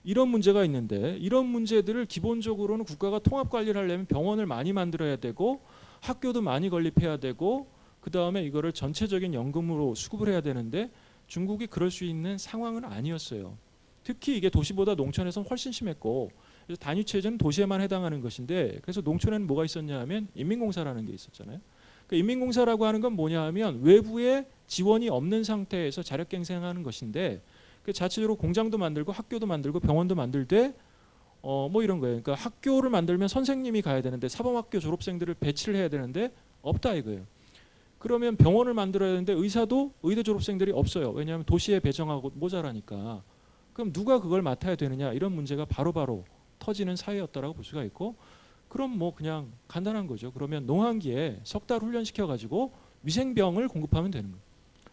이런 문제가 있는데, 이런 문제들을 기본적으로는 국가가 통합 관리를 하려면 병원을 많이 만들어야 되고, 학교도 많이 건립해야 되고, 그 다음에 이거를 전체적인 연금으로 수급을 해야 되는데 중국이 그럴 수 있는 상황은 아니었어요. 특히 이게 도시보다 농촌에서는 훨씬 심했고, 그래서 단위체제는 도시에만 해당하는 것인데, 그래서 농촌에는 뭐가 있었냐 하면 인민공사라는 게 있었잖아요. 그러니까 인민공사라고 하는 건 뭐냐 하면 외부의 지원이 없는 상태에서 자력갱생하는 것인데, 그 자체적으로 공장도 만들고 학교도 만들고 병원도 만들 때 뭐 이런 거예요. 그러니까 학교를 만들면 선생님이 가야 되는데 사범학교 졸업생들을 배치를 해야 되는데 없다 이거예요. 그러면 병원을 만들어야 되는데 의대 졸업생들이 없어요. 왜냐하면 도시에 배정하고 모자라니까. 그럼 누가 그걸 맡아야 되느냐, 이런 문제가 바로바로 터지는 사회였다라고 볼 수가 있고, 그럼 뭐 그냥 간단한 거죠. 그러면 농한기에 석 달 훈련시켜 가지고 위생병을 공급하면 되는 거예요.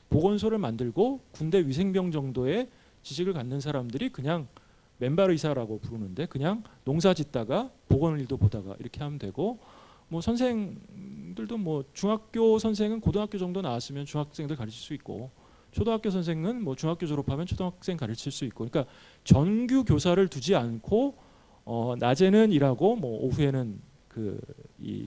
보건소를 만들고 군대 위생병 정도의 지식을 갖는 사람들이 그냥 맨발 의사라고 부르는데, 그냥 농사 짓다가 보건 일도 보다가 이렇게 하면 되고, 뭐 선생들도 뭐 중학교 선생은 고등학교 정도 나왔으면 중학생들 가르칠 수 있고, 초등학교 선생은 뭐 중학교 졸업하면 초등학생 가르칠 수 있고, 그러니까 전교 교사를 두지 않고 낮에는 일하고 뭐 오후에는 그 이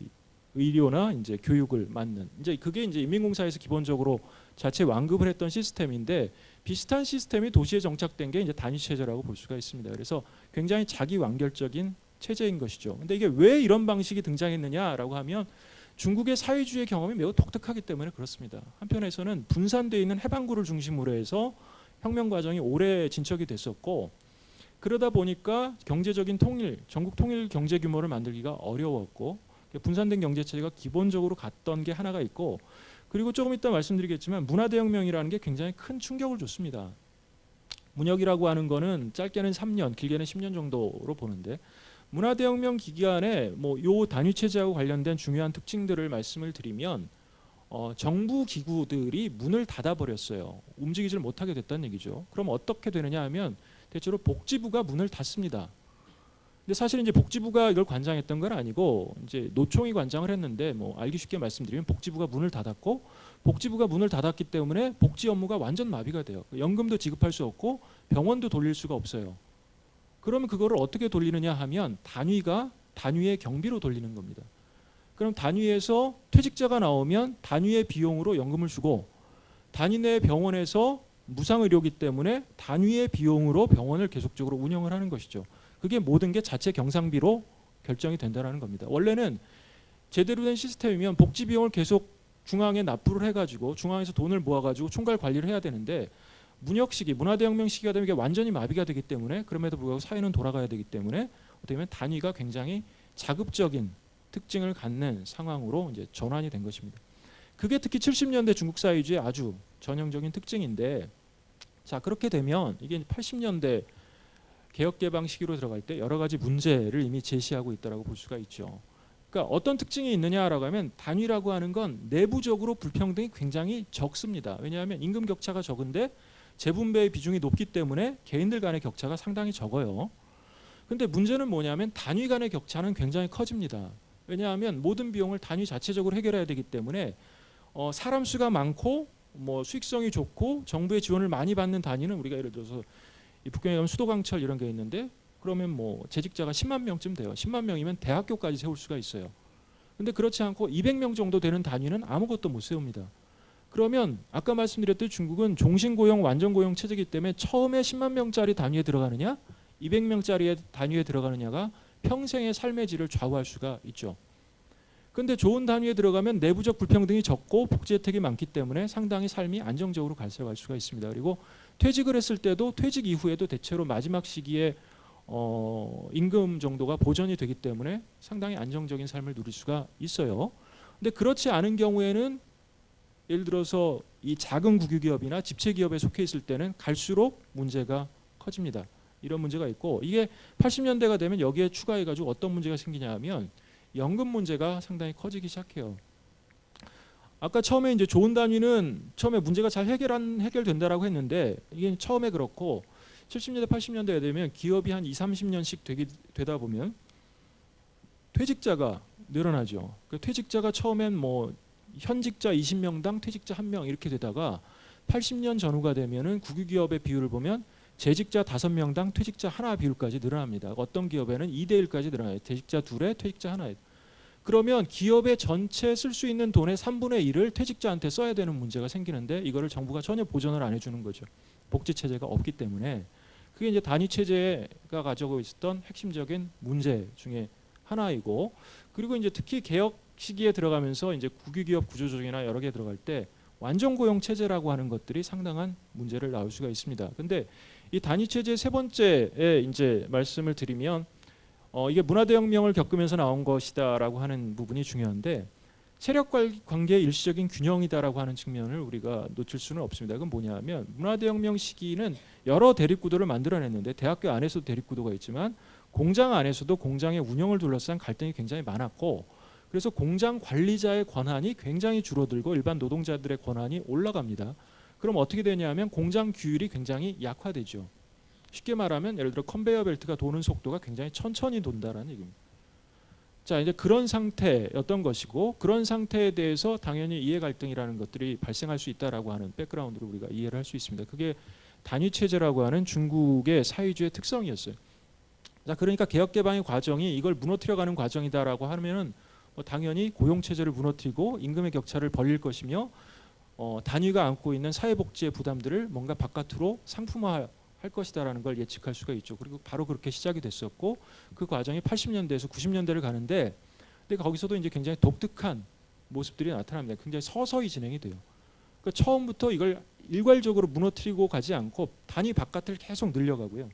의료나 이제 교육을 맡는, 이제 그게 이제 인민공사에서 기본적으로 자체 완급을 했던 시스템인데, 비슷한 시스템이 도시에 정착된 게 이제 단위체제라고 볼 수가 있습니다. 그래서 굉장히 자기 완결적인 체제인 것이죠. 근데 이게 왜 이런 방식이 등장했느냐라고 하면 중국의 사회주의 경험이 매우 독특하기 때문에 그렇습니다. 한편에서는 분산되어 있는 해방구를 중심으로 해서 혁명 과정이 오래 진척이 됐었고, 그러다 보니까 경제적인 통일, 전국 통일 경제 규모를 만들기가 어려웠고, 분산된 경제체제가 기본적으로 갔던 게 하나가 있고, 그리고 조금 이따 말씀드리겠지만 문화대혁명이라는 게 굉장히 큰 충격을 줬습니다. 문혁이라고 하는 거는 짧게는 3년, 길게는 10년 정도로 보는데, 문화대혁명 기간에 뭐 요 단위체제하고 관련된 중요한 특징들을 말씀을 드리면, 정부 기구들이 문을 닫아버렸어요. 움직이지를 못하게 됐다는 얘기죠. 그럼 어떻게 되느냐 하면 대체로 복지부가 문을 닫습니다. 근데 사실 이제 복지부가 이걸 관장했던 건 아니고 이제 노총이 관장을 했는데 뭐 알기 쉽게 말씀드리면 복지부가 문을 닫았고 복지부가 문을 닫았기 때문에 복지 업무가 완전 마비가 돼요. 연금도 지급할 수 없고 병원도 돌릴 수가 없어요. 그러면 그거를 어떻게 돌리느냐 하면 단위의 경비로 돌리는 겁니다. 그럼 단위에서 퇴직자가 나오면 단위의 비용으로 연금을 주고 단위 내 병원에서 무상의료기 때문에 단위의 비용으로 병원을 계속적으로 운영을 하는 것이죠. 그게 모든 게 자체 경상비로 결정이 된다는 겁니다. 원래는 제대로 된 시스템이면 복지 비용을 계속 중앙에 납부를 해가지고 중앙에서 돈을 모아가지고 총괄 관리를 해야 되는데 문혁 시기, 문화대혁명 시기가 되면 이게 완전히 마비가 되기 때문에 그럼에도 불구하고 사회는 돌아가야 되기 때문에 어떻게 보면 단위가 굉장히 자급적인 특징을 갖는 상황으로 이제 전환이 된 것입니다. 그게 특히 70년대 중국 사회주의 아주 전형적인 특징인데 자 그렇게 되면 이게 80년대 개혁개방 시기로 들어갈 때 여러 가지 문제를 이미 제시하고 있다고 볼 수가 있죠. 그러니까 어떤 특징이 있느냐라고 하면 단위라고 하는 건 내부적으로 불평등이 굉장히 적습니다. 왜냐하면 임금 격차가 적은데 재분배의 비중이 높기 때문에 개인들 간의 격차가 상당히 적어요. 근데 문제는 뭐냐면 단위 간의 격차는 굉장히 커집니다. 왜냐하면 모든 비용을 단위 자체적으로 해결해야 되기 때문에 사람 수가 많고 뭐 수익성이 좋고 정부의 지원을 많이 받는 단위는 우리가 예를 들어서 이 북경에 가면 수도강철 이런 게 있는데 그러면 뭐 재직자가 10만 명쯤 돼요. 10만 명이면 대학교까지 세울 수가 있어요. 근데 그렇지 않고 200명 정도 되는 단위는 아무것도 못 세웁니다. 그러면 아까 말씀드렸듯이 중국은 종신고용 완전고용 체제이기 때문에 처음에 10만 명짜리 단위에 들어가느냐 200명짜리 단위에 들어가느냐가 평생의 삶의 질을 좌우할 수가 있죠. 근데 좋은 단위에 들어가면 내부적 불평등이 적고 복지 혜택이 많기 때문에 상당히 삶이 안정적으로 갈수갈 수가 있습니다. 그리고 퇴직을 했을 때도 퇴직 이후에도 대체로 마지막 시기에 임금 정도가 보전이 되기 때문에 상당히 안정적인 삶을 누릴 수가 있어요. 근데 그렇지 않은 경우에는 예를 들어서 이 작은 국유기업이나 집체기업에 속해 있을 때는 갈수록 문제가 커집니다. 이런 문제가 있고 이게 80년대가 되면 여기에 추가해가지고 어떤 문제가 생기냐 하면 연금 문제가 상당히 커지기 시작해요. 아까 처음에 이제 좋은 단위는 처음에 문제가 잘 해결된다라고 했는데 이게 처음에 그렇고 70년대 80년대가 되면 기업이 한 20-30년씩 되다 보면 퇴직자가 늘어나죠. 그 퇴직자가 처음엔 뭐 현직자 20명당 퇴직자 1명 이렇게 되다가 80년 전후가 되면은 국유기업의 비율을 보면 재직자 5명당 퇴직자 1 비율까지 늘어납니다. 어떤 기업에는 2대1까지 늘어나요. 퇴직자 2에 퇴직자 1에. 그러면 기업의 전체 쓸 수 있는 돈의 3분의 1을 퇴직자한테 써야 되는 문제가 생기는데 이거를 정부가 전혀 보전을 안 해주는 거죠. 복지체제가 없기 때문에. 그게 이제 단위체제가 가지고 있었던 핵심적인 문제 중에 하나이고 그리고 이제 특히 개혁 시기에 들어가면서 이제 국유기업 구조조정이나 여러 개 들어갈 때 완전고용 체제라고 하는 것들이 상당한 문제를 낳을 수가 있습니다. 근데 이 단위체제 세 번째에 이제 말씀을 드리면 이게 문화대혁명을 겪으면서 나온 것이다라고 하는 부분이 중요한데 세력관계의 일시적인 균형이다라고 하는 측면을 우리가 놓칠 수는 없습니다. 그건 뭐냐면 문화대혁명 시기는 여러 대립구도를 만들어냈는데 대학교 안에서도 대립구도가 있지만 공장 안에서도 공장의 운영을 둘러싼 갈등이 굉장히 많았고 그래서 공장 관리자의 권한이 굉장히 줄어들고 일반 노동자들의 권한이 올라갑니다. 그럼 어떻게 되냐면 공장 규율이 굉장히 약화되죠. 쉽게 말하면 예를 들어 컨베이어 벨트가 도는 속도가 굉장히 천천히 돈다라는 얘기입니다. 자 이제 그런 상태였던 것이고 그런 상태에 대해서 당연히 이해 갈등이라는 것들이 발생할 수 있다라고 하는 백그라운드로 우리가 이해를 할 수 있습니다. 그게 단위 체제라고 하는 중국의 사회주의 특성이었어요. 자 그러니까 개혁 개방의 과정이 이걸 무너뜨려가는 과정이다라고 하면은 당연히 고용 체제를 무너뜨리고 임금의 격차를 벌릴 것이며 단위가 안고 있는 사회복지의 부담들을 뭔가 바깥으로 상품화할 것이다라는 걸 예측할 수가 있죠. 그리고 바로 그렇게 시작이 됐었고 그 과정이 80년대에서 90년대를 가는데 근데 거기서도 이제 굉장히 독특한 모습들이 나타납니다. 굉장히 서서히 진행이 돼요. 그러니까 처음부터 이걸 일괄적으로 무너뜨리고 가지 않고 단위 바깥을 계속 늘려가고요.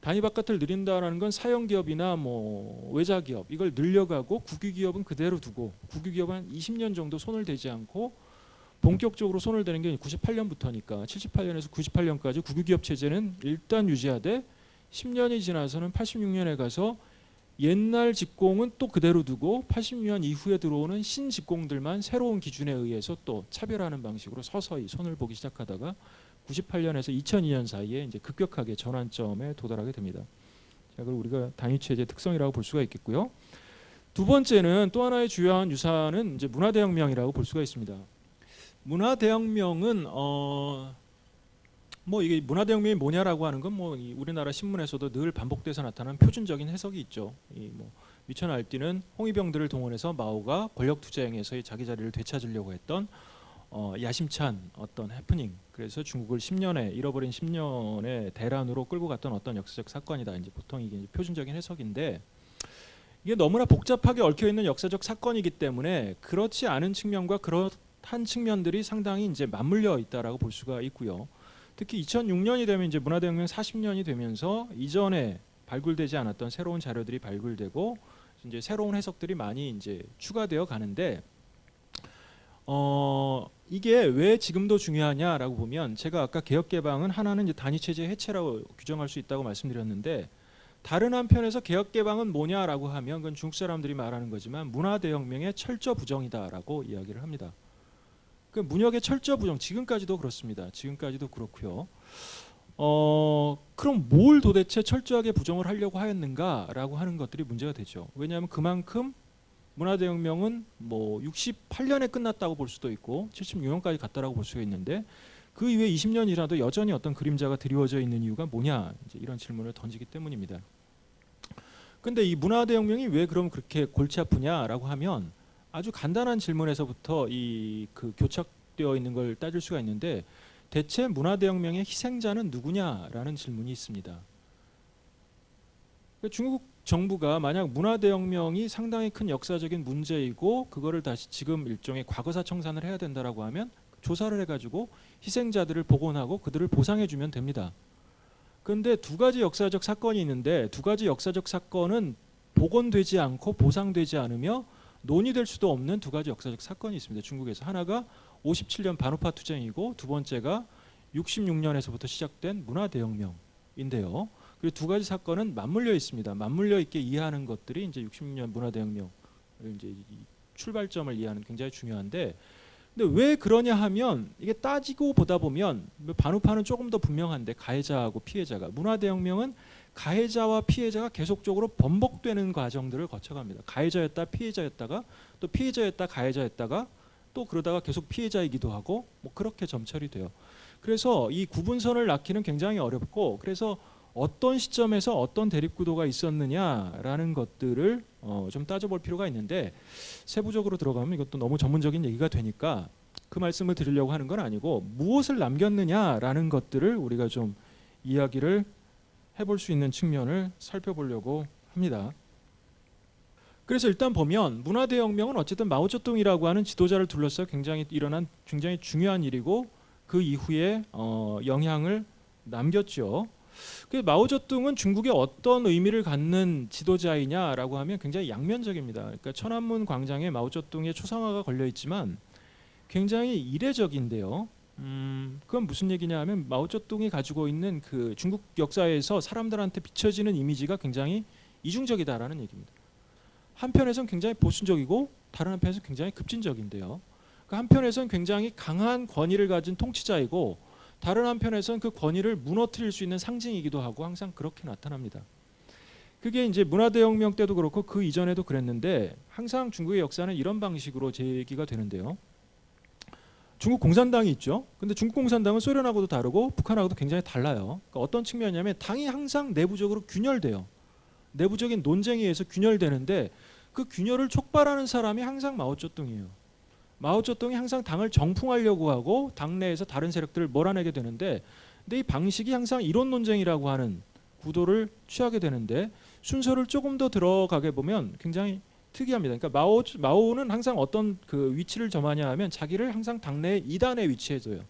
단위 바깥을 늘린다라는 건 사형기업이나 뭐 외자기업 이걸 늘려가고 국유기업은 그대로 두고 국유기업은 한 20년 정도 손을 대지 않고 본격적으로 손을 대는 게 98년부터니까 78년에서 98년까지 국유기업 체제는 일단 유지하되 10년이 지나서는 86년에 가서 옛날 직공은 또 그대로 두고 86년 이후에 들어오는 신직공들만 새로운 기준에 의해서 또 차별하는 방식으로 서서히 손을 보기 시작하다가 98년에서 2002년 사이에 이제 급격하게 전환점에 도달하게 됩니다. 그걸 우리가 단위 체제의 특성이라고 볼 수가 있겠고요. 두 번째는 또 하나의 주요한 유산은 이제 문화대혁명이라고 볼 수가 있습니다. 문화대혁명은 뭐 이게 문화대혁명이 뭐냐라고 하는 건 뭐 우리나라 신문에서도 늘 반복돼서 나타나는 표준적인 해석이 있죠. 이뭐 미쳐 날뛰는 홍위병들을 동원해서 마오가 권력 투쟁에서의 자기 자리를 되찾으려고 했던 야심찬 어떤 해프닝. 그래서 중국을 10년에 잃어버린 10년의 대란으로 끌고 갔던 어떤 역사적 사건이다. 이제 보통 이게 이제 표준적인 해석인데 이게 너무나 복잡하게 얽혀 있는 역사적 사건이기 때문에 그렇지 않은 측면과 그렇한 측면들이 상당히 이제 맞물려 있다라고 볼 수가 있고요. 특히 2006년이 되면 이제 문화대혁명 40년이 되면서 이전에 발굴되지 않았던 새로운 자료들이 발굴되고 이제 새로운 해석들이 많이 이제 추가되어 가는데 이게 왜 지금도 중요하냐라고 보면 제가 아까 개혁개방은 하나는 이제 단위체제 해체라고 규정할 수 있다고 말씀드렸는데 다른 한편에서 개혁개방은 뭐냐라고 하면 그건 중국 사람들이 말하는 거지만 문화대혁명의 철저 부정이다라고 이야기를 합니다. 그 문혁의 철저 부정 지금까지도 그렇습니다. 지금까지도 그렇고요. 그럼 뭘 도대체 철저하게 부정을 하려고 하였는가라고 하는 것들이 문제가 되죠. 왜냐하면 그만큼 문화대혁명은 뭐 68년에 끝났다고 볼 수도 있고 76년까지 갔다라고 볼 수가 있는데 그 이후에 20년 지나도 여전히 어떤 그림자가 드리워져 있는 이유가 뭐냐 이제 이런 질문을 던지기 때문입니다. 근데 이 문화대혁명이 왜 그럼 그렇게 골치 아프냐라고 하면 아주 간단한 질문에서부터 이 그 교착되어 있는 걸 따질 수가 있는데 대체 문화대혁명의 희생자는 누구냐라는 질문이 있습니다. 중국 정부가 만약 문화대혁명이 상당히 큰 역사적인 문제이고 그거를 다시 지금 일종의 과거사 청산을 해야 된다라고 하면 조사를 해가지고 희생자들을 복원하고 그들을 보상해주면 됩니다. 그런데 두 가지 역사적 사건이 있는데 두 가지 역사적 사건은 복원되지 않고 보상되지 않으며 논의될 수도 없는 두 가지 역사적 사건이 있습니다. 중국에서 하나가 57년 반우파 투쟁이고 두 번째가 66년에서부터 시작된 문화대혁명인데요. 그리고 두 가지 사건은 맞물려 있습니다. 맞물려 있게 이해하는 것들이 이제 66년 문화대혁명을 이제 출발점을 이해하는 굉장히 중요한데, 근데 왜 그러냐 하면 이게 따지고 보다 보면 반우파는 조금 더 분명한데 가해자하고 피해자가 문화대혁명은 가해자와 피해자가 계속적으로 번복되는 과정들을 거쳐갑니다. 가해자였다 피해자였다가 또 피해자였다 가해자였다가 또 그러다가 계속 피해자이기도 하고 뭐 그렇게 점철이 돼요. 그래서 이 구분선을 낳기는 굉장히 어렵고 그래서 어떤 시점에서 어떤 대립구도가 있었느냐라는 것들을 좀 따져볼 필요가 있는데 세부적으로 들어가면 이것도 너무 전문적인 얘기가 되니까 그 말씀을 드리려고 하는 건 아니고 무엇을 남겼느냐라는 것들을 우리가 좀 이야기를 해볼 수 있는 측면을 살펴보려고 합니다. 그래서 일단 보면 문화대혁명은 어쨌든 마오쩌둥이라고 하는 지도자를 둘러싸 굉장히 일어난 굉장히 중요한 일이고 그 이후에 영향을 남겼죠. 마오쩌둥은 중국의 어떤 의미를 갖는 지도자이냐라고 하면 굉장히 양면적입니다. 그러니까 천안문 광장에 마오쩌둥의 초상화가 걸려 있지만 굉장히 이례적인데요. 그건 무슨 얘기냐 하면 마오쩌둥이 가지고 있는 그 중국 역사에서 사람들한테 비춰지는 이미지가 굉장히 이중적이다라는 얘기입니다. 한편에서는 굉장히 보수적이고 다른 한편에서는 굉장히 급진적인데요. 그 한편에서는 굉장히 강한 권위를 가진 통치자이고 다른 한편에서는 그 권위를 무너뜨릴 수 있는 상징이기도 하고 항상 그렇게 나타납니다. 그게 이제 문화대혁명 때도 그렇고 그 이전에도 그랬는데 항상 중국의 역사는 이런 방식으로 제기가 되는데요. 중국 공산당이 있죠. 근데 중국 공산당은 소련하고도 다르고 북한하고도 굉장히 달라요. 그러니까 어떤 측면이냐면 당이 항상 내부적으로 균열돼요. 내부적인 논쟁에 의해서 균열되는데 그 균열을 촉발하는 사람이 항상 마오쩌둥이에요. 마오쩌둥이 항상 당을 정풍하려고 하고 당내에서 다른 세력들을 몰아내게 되는데 근데 이 방식이 항상 이론 논쟁이라고 하는 구도를 취하게 되는데 순서를 조금 더 들어가게 보면 굉장히 특이합니다. 그러니까 마오는 항상 어떤 그 위치를 점하냐 하면 자기를 항상 당내 2단에 위치해줘요.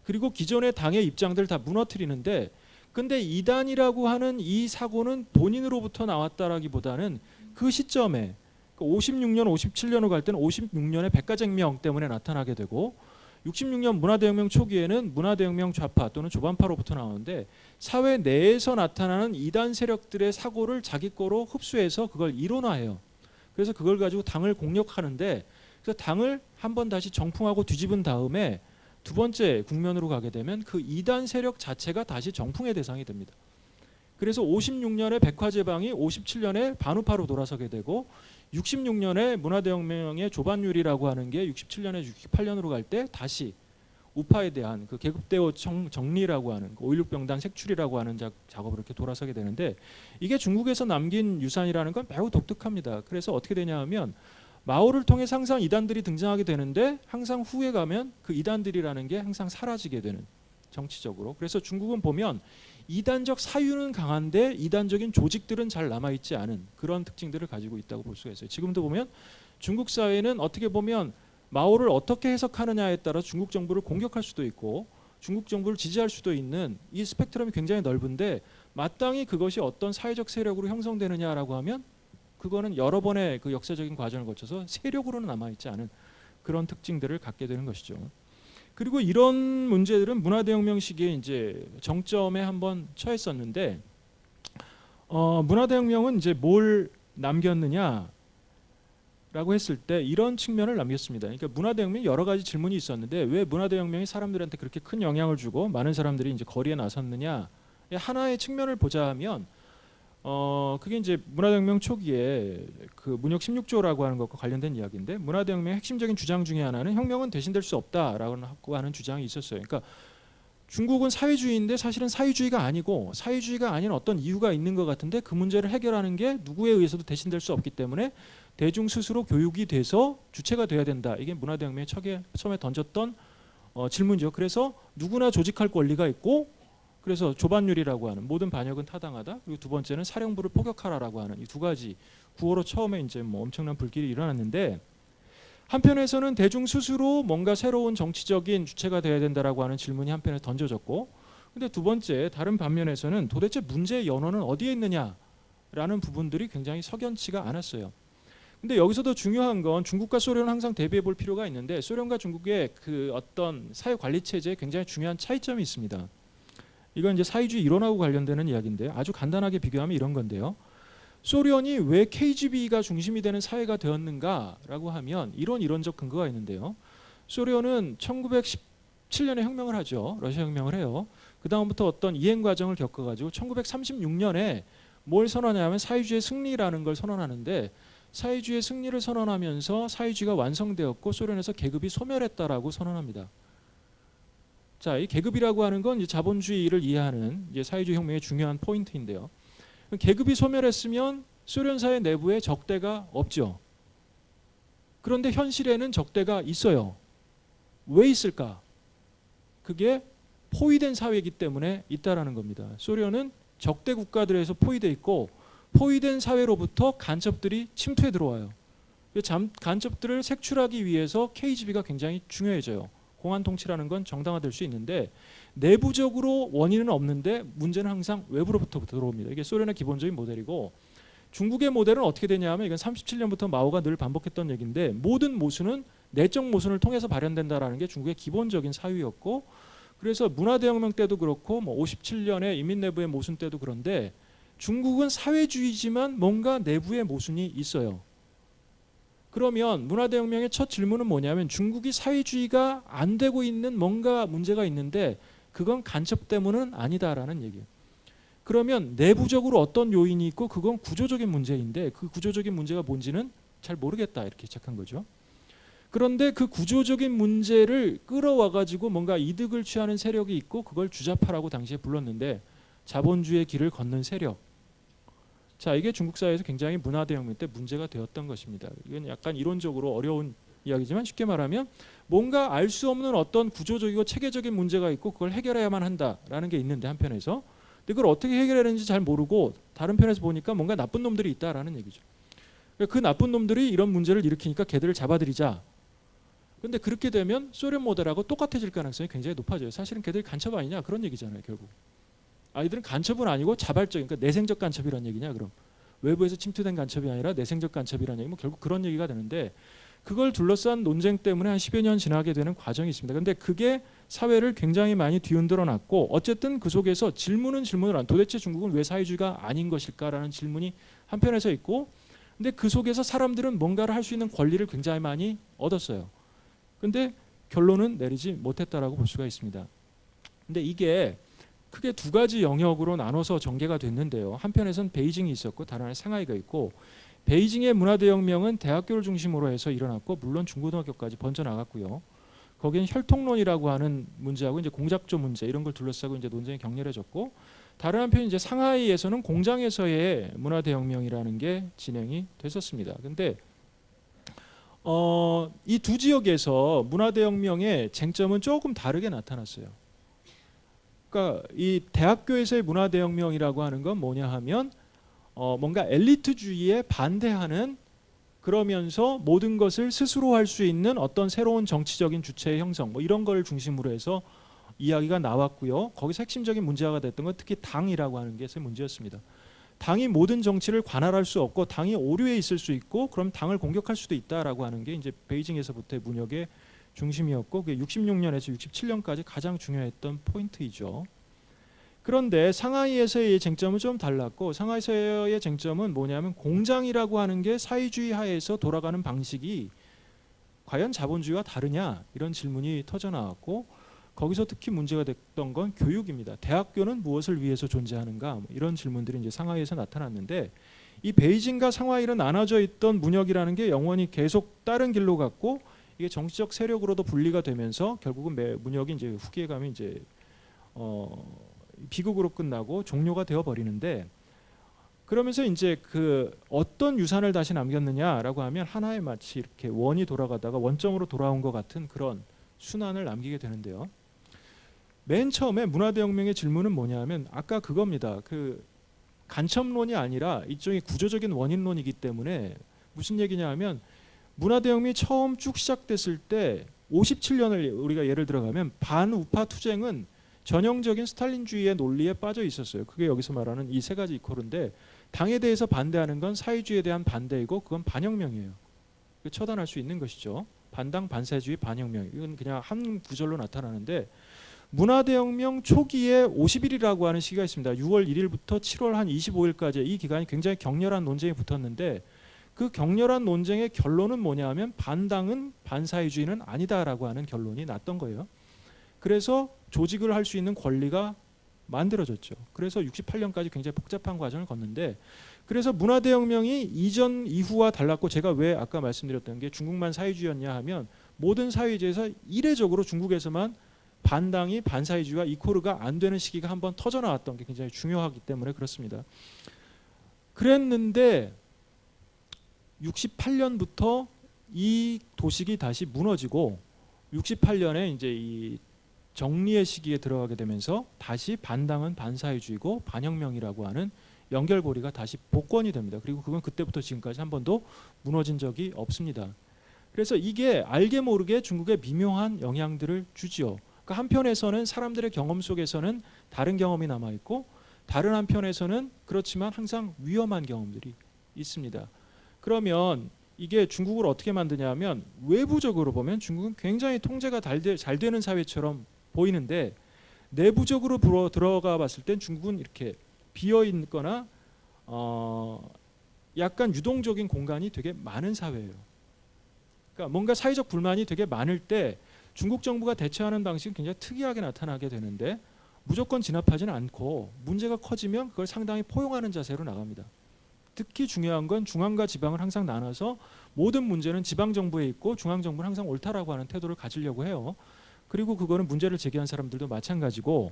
그리고 기존의 당의 입장들을 다 무너뜨리는데 근데 2단이라고 하는 이 사고는 본인으로부터 나왔다라기보다는 그 시점에 56년, 57년으로 갈 때는 56년의 백가쟁명 때문에 나타나게 되고 66년 문화대혁명 초기에는 문화대혁명 좌파 또는 조반파로부터 나오는데 사회 내에서 나타나는 2단 세력들의 사고를 자기 거로 흡수해서 그걸 이론화해요. 그래서 그걸 가지고 당을 공략하는데 그래서 당을 한번 다시 정풍하고 뒤집은 다음에 두 번째 국면으로 가게 되면 그 2단 세력 자체가 다시 정풍의 대상이 됩니다. 그래서 56년에 백화제방이 57년에 반우파로 돌아서게 되고 66년에 문화대혁명의 조반율이라고 하는 게 67년에 68년으로 갈 때 다시 우파에 대한 그 계급대오 정리라고 하는 5.16 병당 색출이라고 하는 작업으로 이렇게 돌아서게 되는데 이게 중국에서 남긴 유산이라는 건 매우 독특합니다. 그래서 어떻게 되냐 하면 마오를 통해 항상 이단들이 등장하게 되는데 항상 후에 가면 그 이단들이라는 게 항상 사라지게 되는 정치적으로. 그래서 중국은 보면 이단적 사유는 강한데 이단적인 조직들은 잘 남아있지 않은 그런 특징들을 가지고 있다고 볼 수가 있어요. 지금도 보면 중국 사회는 어떻게 보면 마오를 어떻게 해석하느냐에 따라 중국 정부를 공격할 수도 있고 중국 정부를 지지할 수도 있는 이 스펙트럼이 굉장히 넓은데 마땅히 그것이 어떤 사회적 세력으로 형성되느냐라고 하면 그거는 여러 번의 그 역사적인 과정을 거쳐서 세력으로는 남아있지 않은 그런 특징들을 갖게 되는 것이죠. 그리고 이런 문제들은 문화대혁명 시기에 이제 정점에 한번 처했었는데 문화대혁명은 이제 뭘 남겼느냐라고 했을 때 이런 측면을 남겼습니다. 그러니까 문화대혁명 여러 가지 질문이 있었는데 왜 문화대혁명이 사람들한테 그렇게 큰 영향을 주고 많은 사람들이 이제 거리에 나섰느냐 하나의 측면을 보자 하면 그게 이제 문화대혁명 초기에 그 문혁 16조라고 하는 것과 관련된 이야기인데 문화대혁명의 핵심적인 주장 중에 하나는 혁명은 대신될 수 없다라고 하는 주장이 있었어요. 그러니까 중국은 사회주의인데 사실은 사회주의가 아니고 사회주의가 아닌 어떤 이유가 있는 것 같은데 그 문제를 해결하는 게 누구에 의해서도 대신될 수 없기 때문에 대중 스스로 교육이 돼서 주체가 돼야 된다. 이게 문화대혁명의 처음에 던졌던 질문이죠. 그래서 누구나 조직할 권리가 있고 그래서 조반율이라고 하는 모든 반역은 타당하다. 그리고 두 번째는 사령부를 포격하라라고 하는 이 두 가지 구호로 처음에 이제 뭐 엄청난 불길이 일어났는데 한편에서는 대중 스스로 뭔가 새로운 정치적인 주체가 돼야 된다라고 하는 질문이 한편에 던져졌고, 근데 두 번째 다른 반면에서는 도대체 문제의 연원은 어디에 있느냐라는 부분들이 굉장히 석연치가 않았어요. 근데 여기서도 중요한 건 중국과 소련은 항상 대비해 볼 필요가 있는데 소련과 중국의 그 어떤 사회 관리 체제에 굉장히 중요한 차이점이 있습니다. 이건 이제 사회주의 이론하고 관련되는 이야기인데 아주 간단하게 비교하면 이런 건데요. 소련이 왜 KGB가 중심이 되는 사회가 되었는가라고 하면 이론적 근거가 있는데요. 소련은 1917년에 혁명을 하죠. 러시아 혁명을 해요. 그 다음부터 어떤 이행 과정을 겪어가지고 1936년에 뭘 선언하냐면 사회주의의 승리라는 걸 선언하는데 사회주의의 승리를 선언하면서 사회주의가 완성되었고 소련에서 계급이 소멸했다라고 선언합니다. 자, 이 계급이라고 하는 건 이제 자본주의를 이해하는 이제 사회주의 혁명의 중요한 포인트인데요. 계급이 소멸했으면 소련 사회 내부에 적대가 없죠. 그런데 현실에는 적대가 있어요. 왜 있을까? 그게 포위된 사회이기 때문에 있다라는 겁니다. 소련은 적대 국가들에서 포위돼 있고 포위된 사회로부터 간첩들이 침투해 들어와요. 간첩들을 색출하기 위해서 KGB가 굉장히 중요해져요. 공안 통치라는 건 정당화될 수 있는데 내부적으로 원인은 없는데 문제는 항상 외부로부터 들어옵니다. 이게 소련의 기본적인 모델이고 중국의 모델은 어떻게 되냐면 이건 37년부터 마오가 늘 반복했던 얘기인데 모든 모순은 내적 모순을 통해서 발현된다라는 게 중국의 기본적인 사유였고 그래서 문화대혁명 때도 그렇고 뭐 57년에 인민내부의 모순 때도 그런데 중국은 사회주의지만 뭔가 내부의 모순이 있어요. 그러면 문화대혁명의 첫 질문은 뭐냐면 중국이 사회주의가 안 되고 있는 뭔가 문제가 있는데 그건 간첩 때문은 아니다라는 얘기예요. 그러면 내부적으로 어떤 요인이 있고 그건 구조적인 문제인데 그 구조적인 문제가 뭔지는 잘 모르겠다 이렇게 시작한 거죠. 그런데 그 구조적인 문제를 끌어와 가지고 뭔가 이득을 취하는 세력이 있고 그걸 주자파라고 당시에 불렀는데 자본주의의 길을 걷는 세력. 자, 이게 중국 사회에서 굉장히 문화대혁명 때 문제가 되었던 것입니다. 이건 약간 이론적으로 어려운 이야기지만 쉽게 말하면 뭔가 알 수 없는 어떤 구조적이고 체계적인 문제가 있고 그걸 해결해야만 한다라는 게 있는데 한편에서 근데 그걸 어떻게 해결해야 되는지 잘 모르고 다른 편에서 보니까 뭔가 나쁜 놈들이 있다라는 얘기죠. 그 나쁜 놈들이 이런 문제를 일으키니까 걔들을 잡아들이자. 근데 그렇게 되면 소련 모델하고 똑같아질 가능성이 굉장히 높아져요. 사실은 걔들이 간첩 아니냐 그런 얘기잖아요. 결국. 아이들은 간첩은 아니고 자발적, 그러니까 내생적 간첩이라는 얘기냐 그럼. 외부에서 침투된 간첩이 아니라 내생적 간첩이라는 얘기, 뭐 결국 그런 얘기가 되는데 그걸 둘러싼 논쟁 때문에 한 10여 년 지나게 되는 과정이 있습니다. 그런데 그게 사회를 굉장히 많이 뒤흔들어 놨고 어쨌든 그 속에서 질문을 안 도대체 중국은 왜 사회주의가 아닌 것일까라는 질문이 한편에서 있고 근데 그 속에서 사람들은 뭔가를 할 수 있는 권리를 굉장히 많이 얻었어요. 근데 결론은 내리지 못했다라고 볼 수가 있습니다. 근데 이게 크게 두 가지 영역으로 나눠서 전개가 됐는데요. 한편에선 베이징이 있었고 다른 하나는 상하이가 있고, 베이징의 문화대혁명은 대학교를 중심으로 해서 일어났고 물론 중고등학교까지 번져나갔고요. 거기는 혈통론이라고 하는 문제하고 이제 공작조 문제 이런 걸 둘러싸고 이제 논쟁이 격렬해졌고, 다른 한편 이제 상하이에서는 공장에서의 문화대혁명이라는 게 진행이 됐었습니다. 근데 이 두 지역에서 문화대혁명의 쟁점은 조금 다르게 나타났어요. 그러니까 이 대학교에서의 문화대혁명이라고 하는 건 뭐냐 하면 뭔가 엘리트주의에 반대하는, 그러면서 모든 것을 스스로 할 수 있는 어떤 새로운 정치적인 주체의 형성, 뭐 이런 걸 중심으로 해서 이야기가 나왔고요. 거기서 핵심적인 문제가 됐던 건 특히 당이라고 하는 게 문제였습니다. 당이 모든 정치를 관할할 수 없고 당이 오류에 있을 수 있고 그럼 당을 공격할 수도 있다라고 하는 게 이제 베이징에서부터의 문혁의 중심이었고, 그게 66년에서 67년까지 가장 중요했던 포인트이죠. 그런데 상하이에서의 쟁점은 좀 달랐고, 상하이에서의 쟁점은 뭐냐면 공장이라고 하는 게 사회주의 하에서 돌아가는 방식이 과연 자본주의와 다르냐 이런 질문이 터져 나왔고, 거기서 특히 문제가 됐던 건 교육입니다. 대학교는 무엇을 위해서 존재하는가, 뭐 이런 질문들이 이제 상하이에서 나타났는데, 이 베이징과 상하이로 나눠져 있던 문혁이라는 게 영원히 계속 다른 길로 갔고, 이게 정치적 세력으로도 분리가 되면서 결국은 문혁이 이제 후기에 가면 이제 비극으로 끝나고 종료가 되어 버리는데, 그러면서 이제 그 어떤 유산을 다시 남겼느냐라고 하면 하나의 마치 이렇게 원이 돌아가다가 원점으로 돌아온 것 같은 그런 순환을 남기게 되는데요. 맨 처음에 문화대혁명의 질문은 뭐냐면 아까 그겁니다. 그 간첩론이 아니라 일종의 구조적인 원인론이기 때문에 무슨 얘기냐 하면, 문화대혁명이 처음 쭉 시작됐을 때 57년을 우리가 예를 들어가면 반우파 투쟁은 전형적인 스탈린주의의 논리에 빠져 있었어요. 그게 여기서 말하는 이 세 가지 이퀄인데, 당에 대해서 반대하는 건 사회주의에 대한 반대이고 그건 반혁명이에요. 처단할 수 있는 것이죠. 반당 반사회주의 반혁명, 이건 그냥 한 구절로 나타나는데, 문화대혁명 초기에 50일이라고 하는 시기가 있습니다. 6월 1일부터 7월 한 25일까지 이 기간이 굉장히 격렬한 논쟁이 붙었는데, 그 격렬한 논쟁의 결론은 뭐냐 하면 반당은 반사회주의는 아니다라고 하는 결론이 났던 거예요. 그래서 조직을 할 수 있는 권리가 만들어졌죠. 그래서 68년까지 굉장히 복잡한 과정을 걷는데, 그래서 문화대혁명이 이전 이후와 달랐고, 제가 왜 아까 말씀드렸던 게 중국만 사회주의였냐 하면 모든 사회주의에서 이례적으로 중국에서만 반당이 반사회주의와 이코르가 안 되는 시기가 한번 터져 나왔던 게 굉장히 중요하기 때문에 그렇습니다. 그랬는데 68년부터 이 도식이 다시 무너지고 68년에 이제 이 정리의 시기에 들어가게 되면서 다시 반당은 반사회주의고 반혁명이라고 하는 연결고리가 다시 복권이 됩니다. 그리고 그건 그때부터 지금까지 한 번도 무너진 적이 없습니다. 그래서 이게 알게 모르게 중국에 미묘한 영향들을 주지요. 그러니까 한편에서는 사람들의 경험 속에서는 다른 경험이 남아있고, 다른 한편에서는 그렇지만 항상 위험한 경험들이 있습니다. 그러면 이게 중국을 어떻게 만드냐면, 외부적으로 보면 중국은 굉장히 통제가 잘 되는 사회처럼 보이는데, 내부적으로 들어가 봤을 땐 중국은 이렇게 비어 있거나 약간 유동적인 공간이 되게 많은 사회예요. 그러니까 뭔가 사회적 불만이 되게 많을 때 중국 정부가 대처하는 방식은 굉장히 특이하게 나타나게 되는데, 무조건 진압하지는 않고 문제가 커지면 그걸 상당히 포용하는 자세로 나갑니다. 특히 중요한 건 중앙과 지방을 항상 나눠서 모든 문제는 지방 정부에 있고 중앙 정부는 항상 옳다라고 하는 태도를 가지려고 해요. 그리고 그거는 문제를 제기한 사람들도 마찬가지고,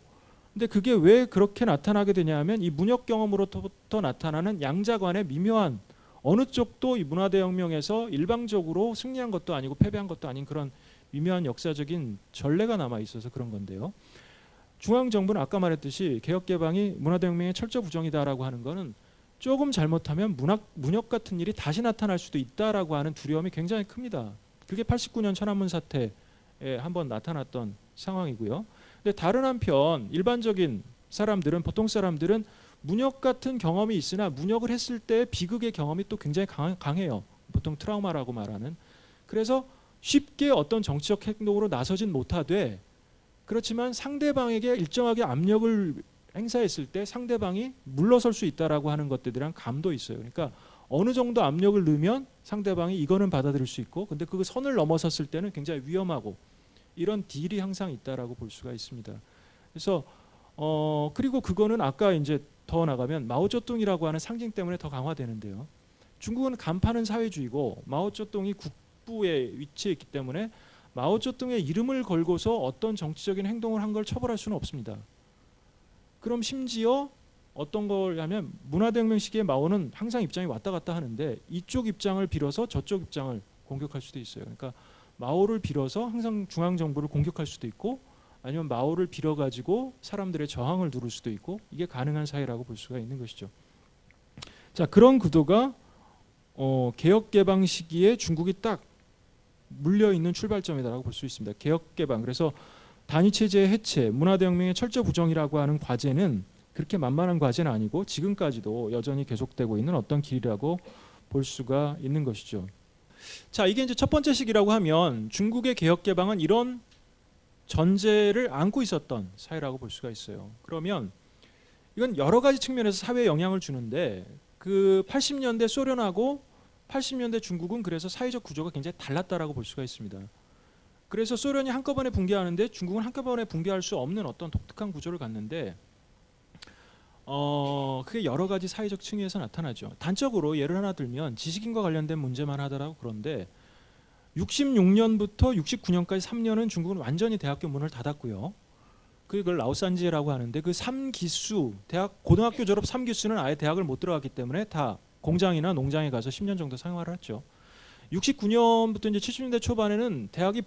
근데 그게 왜 그렇게 나타나게 되냐면 이 문혁 경험으로부터 나타나는 양자관의 미묘한, 어느 쪽도 이 문화대혁명에서 일방적으로 승리한 것도 아니고 패배한 것도 아닌 그런 미묘한 역사적인 전례가 남아 있어서 그런 건데요. 중앙정부는 아까 말했듯이 개혁개방이 문화대혁명의 철저 부정이다라고 하는 거는 조금 잘못하면 문혁 같은 일이 다시 나타날 수도 있다라고 하는 두려움이 굉장히 큽니다. 그게 89년 천안문 사태에 한번 나타났던 상황이고요. 근데 다른 한편 일반적인 사람들은, 보통 사람들은 문혁 같은 경험이 있으나 문혁을 했을 때 비극의 경험이 또 굉장히 강해요. 보통 트라우마라고 말하는. 그래서 쉽게 어떤 정치적 행동으로 나서진 못하되, 그렇지만 상대방에게 일정하게 압력을 행사했을 때 상대방이 물러설 수 있다라고 하는 것들에 대한 감도 있어요. 그러니까 어느 정도 압력을 넣으면 상대방이 이거는 받아들일 수 있고, 근데 그 선을 넘어섰을 때는 굉장히 위험하고, 이런 딜이 항상 있다라고 볼 수가 있습니다. 그래서 그리고 그거는 아까 이제 더 나가면 마오쩌둥이라고 하는 상징 때문에 더 강화되는데요. 중국은 간파는 사회주의고 마오쩌둥이 국부에 위치해 있기 때문에 마오쩌둥의 이름을 걸고서 어떤 정치적인 행동을 한 걸 처벌할 수는 없습니다. 그럼 심지어 어떤 걸 하면 문화대혁명 시기에 마오는 항상 입장이 왔다 갔다 하는데 이쪽 입장을 빌어서 저쪽 입장을 공격할 수도 있어요. 그러니까 마오를 빌어서 항상 중앙정부를 공격할 수도 있고 아니면 마오를 빌어가지고 사람들의 저항을 누를 수도 있고 이게 가능한 사회라고 볼 수가 있는 것이죠. 자, 그런 구도가 개혁개방 시기에 중국이 딱 물려있는 출발점이라고 볼 수 있습니다. 개혁개방, 그래서 단위체제의 해체, 문화대혁명의 철저 부정이라고 하는 과제는 그렇게 만만한 과제는 아니고 지금까지도 여전히 계속되고 있는 어떤 길이라고 볼 수가 있는 것이죠. 자, 이게 이제 첫 번째 시기라고 하면 중국의 개혁개방은 이런 전제를 안고 있었던 사회라고 볼 수가 있어요. 그러면 이건 여러 가지 측면에서 사회에 영향을 주는데 그 80년대 소련하고 80년대 중국은 그래서 사회적 구조가 굉장히 달랐다라고 볼 수가 있습니다. 그래서 소련이 한꺼번에 붕괴하는데 중국은 한꺼번에 붕괴할 수 없는 어떤 독특한 구조를 갖는데 그게 여러 가지 사회적 층위에서 나타나죠. 단적으로 예를 하나 들면 지식인과 관련된 문제만 하더라도 그런데 66년부터 69년까지 3년은 중국은 완전히 대학교 문을 닫았고요. 그걸 라오산지에라고 하는데 그 3기수 대학 고등학교 졸업 3기수는 아예 대학을 못 들어갔기 때문에 다 공장이나 농장에 가서 10년 정도 생활을 했죠. 69년부터 이제 70년대 초반에는 대학이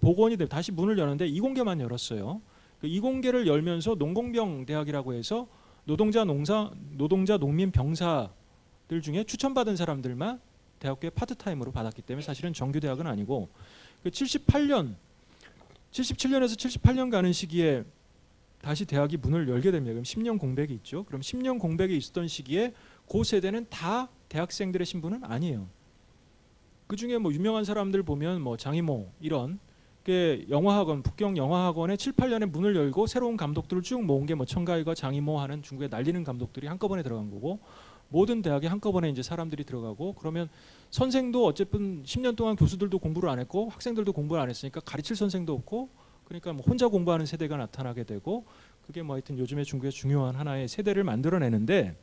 복원이 돼 다시 문을 여는데 이공계만 열었어요. 그 이공계를 열면서 농공병 대학이라고 해서 노동자 농민 병사들 중에 추천받은 사람들만 대학교에 파트타임으로 받았기 때문에 사실은 정규 대학은 아니고 그 77년에서 78년 가는 시기에 다시 대학이 문을 열게 됩니다. 그럼 10년 공백이 있죠. 그럼 10년 공백이 있었던 시기에 그 세대는 다 대학생들의 신분은 아니에요. 그 중에 뭐 유명한 사람들 보면 뭐 장이모 이런 게 영화학원 북경 영화학원에 7, 8년에 문을 열고 새로운 감독들을 쭉 모은 게 뭐 청가이거 장이모 하는 중국에 날리는 감독들이 한꺼번에 들어간 거고 모든 대학에 한꺼번에 이제 사람들이 들어가고 그러면 선생도 어쨌든 10년 동안 교수들도 공부를 안 했고 학생들도 공부를 안 했으니까 가르칠 선생도 없고 그러니까 뭐 혼자 공부하는 세대가 나타나게 되고 그게 뭐 하여튼 요즘에 중국의 중요한 하나의 세대를 만들어내는데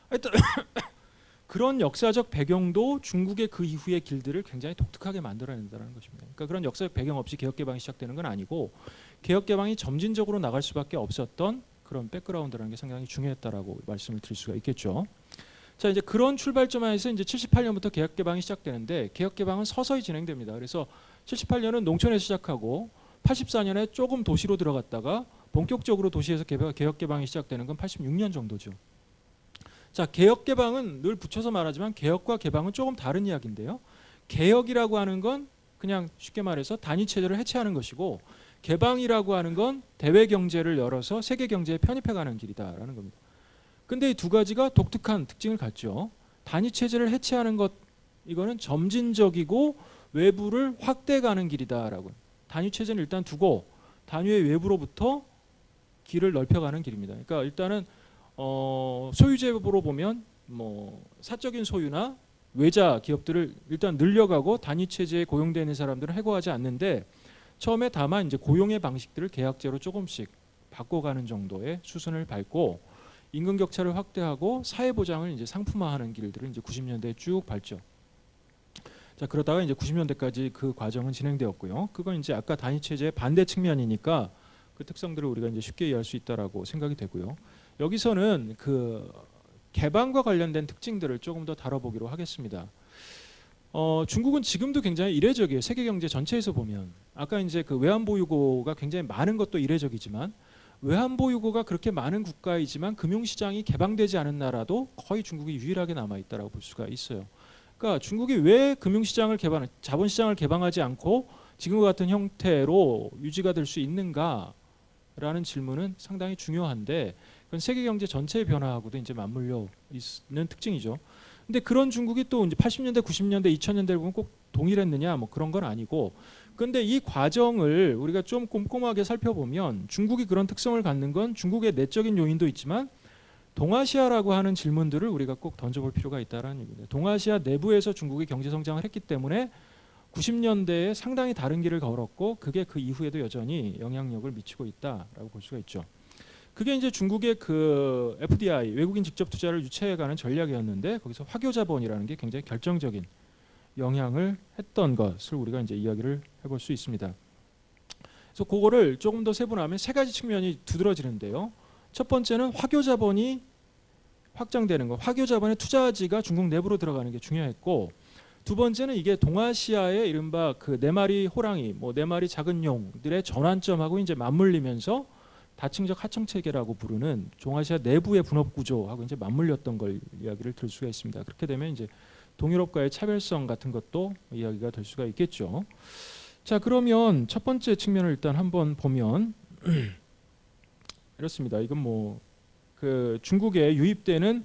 하여튼 그런 역사적 배경도 중국의 그 이후의 길들을 굉장히 독특하게 만들어낸다는 것입니다. 그러니까 그런 역사적 배경 없이 개혁개방이 시작되는 건 아니고 개혁개방이 점진적으로 나갈 수밖에 없었던 그런 백그라운드라는 게 상당히 중요했다라고 말씀을 드릴 수가 있겠죠. 자, 이제 그런 출발점에서 이제 78년부터 개혁개방이 시작되는데 개혁개방은 서서히 진행됩니다. 그래서 78년은 농촌에서 시작하고 84년에 조금 도시로 들어갔다가 본격적으로 도시에서 개혁개방이 시작되는 건 86년 정도죠. 자, 개혁개방은 늘 붙여서 말하지만 개혁과 개방은 조금 다른 이야기인데요. 개혁이라고 하는 건 그냥 쉽게 말해서 단위체제를 해체하는 것이고 개방이라고 하는 건 대외 경제를 열어서 세계 경제에 편입해가는 길이다라는 겁니다. 근데 이 두 가지가 독특한 특징을 갖죠. 단위체제를 해체하는 것 이거는 점진적이고 외부를 확대가는 길이다라고. 단위체제는 일단 두고 단위의 외부로부터 길을 넓혀가는 길입니다. 그러니까 일단은 소유제로 보면 뭐 사적인 소유나 외자 기업들을 일단 늘려가고 단위 체제에 고용되어 있는 사람들은 해고하지 않는데 처음에 다만 이제 고용의 방식들을 계약제로 조금씩 바꿔가는 정도의 수순을 밟고 임금 격차를 확대하고 사회 보장을 이제 상품화하는 길들을 이제 90년대에 쭉 밟죠. 자, 그러다가 이제 90년대까지 그 과정은 진행되었고요. 그건 이제 아까 단위 체제의 반대 측면이니까 그 특성들을 우리가 이제 쉽게 이해할 수 있다라고 생각이 되고요. 여기서는 그 개방과 관련된 특징들을 조금 더 다뤄보기로 하겠습니다. 중국은 지금도 굉장히 이례적이에요. 세계 경제 전체에서 보면 아까 이제 그 외환 보유고가 굉장히 많은 것도 이례적이지만 외환 보유고가 그렇게 많은 국가이지만 금융시장이 개방되지 않은 나라도 거의 중국이 유일하게 남아 있다라고 볼 수가 있어요. 그러니까 중국이 왜 금융시장을 자본시장을 개방하지 않고 지금과 같은 형태로 유지가 될 수 있는가라는 질문은 상당히 중요한데 그건 세계 경제 전체의 변화하고도 이제 맞물려 있는 특징이죠. 근데 그런 중국이 또 이제 80년대, 90년대, 2000년대를 보면 꼭 동일했느냐 뭐 그런 건 아니고 근데 이 과정을 우리가 좀 꼼꼼하게 살펴보면 중국이 그런 특성을 갖는 건 중국의 내적인 요인도 있지만 동아시아라고 하는 질문들을 우리가 꼭 던져볼 필요가 있다는 얘기입니다. 동아시아 내부에서 중국이 경제 성장을 했기 때문에 90년대에 상당히 다른 길을 걸었고 그게 그 이후에도 여전히 영향력을 미치고 있다라고 볼 수가 있죠. 그게 이제 중국의 그 FDI 외국인 직접 투자를 유치해가는 전략이었는데 거기서 화교 자본이라는 게 굉장히 결정적인 영향을 했던 것을 우리가 이제 이야기를 해볼 수 있습니다. 그래서 그거를 조금 더 세분화하면 세 가지 측면이 두드러지는데요. 첫 번째는 화교 자본이 확장되는 것, 화교 자본의 투자지가 중국 내부로 들어가는 게 중요했고, 두 번째는 이게 동아시아의 이른바 그 네 마리 호랑이, 뭐 네 마리 작은 용들의 전환점하고 이제 맞물리면서 다층적 하청 체계라고 부르는 동아시아 내부의 분업 구조하고 이제 맞물렸던 걸 이야기를 들 수가 있습니다. 그렇게 되면 이제 동유럽과의 차별성 같은 것도 이야기가 될 수가 있겠죠. 자, 그러면 첫 번째 측면을 일단 한번 보면 이렇습니다. 이건 뭐 그 중국에 유입되는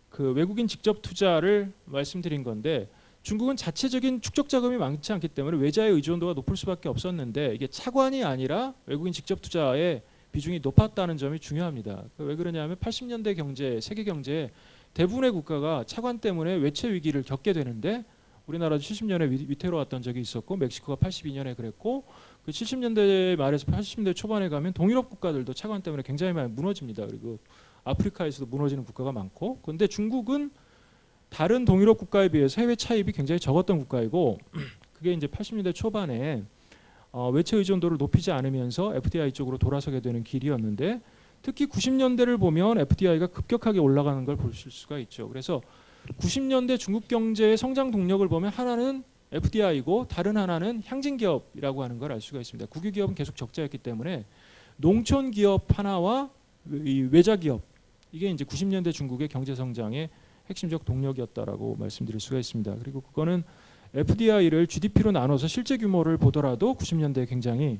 그 외국인 직접 투자를 말씀드린 건데, 중국은 자체적인 축적 자금이 많지 않기 때문에 외자의 의존도가 높을 수밖에 없었는데, 이게 차관이 아니라 외국인 직접 투자의 비중이 높았다는 점이 중요합니다. 왜 그러냐면 80년대 경제, 세계 경제에 대부분의 국가가 차관 때문에 외채 위기를 겪게 되는데, 우리나라도 70년에 위태로웠던 적이 있었고, 멕시코가 82년에 그랬고, 그 70년대 말에서 80년대 초반에 가면 동유럽 국가들도 차관 때문에 굉장히 많이 무너집니다. 그리고 아프리카에서도 무너지는 국가가 많고, 그런데 중국은 다른 동유럽 국가에 비해서 해외 차입이 굉장히 적었던 국가이고, 그게 이제 80년대 초반에 외채 의존도를 높이지 않으면서 FDI 쪽으로 돌아서게 되는 길이었는데, 특히 90년대를 보면 FDI가 급격하게 올라가는 걸 보실 수가 있죠. 그래서 90년대 중국 경제의 성장 동력을 보면 하나는 FDI고 다른 하나는 향진 기업이라고 하는 걸 알 수가 있습니다. 국유 기업은 계속 적자였기 때문에 농촌 기업 하나와 이 외자 기업, 이게 이제 90년대 중국의 경제 성장의 핵심적 동력이었다라고 말씀드릴 수가 있습니다. 그리고 그거는 FDI를 GDP로 나눠서 실제 규모를 보더라도 90년대 굉장히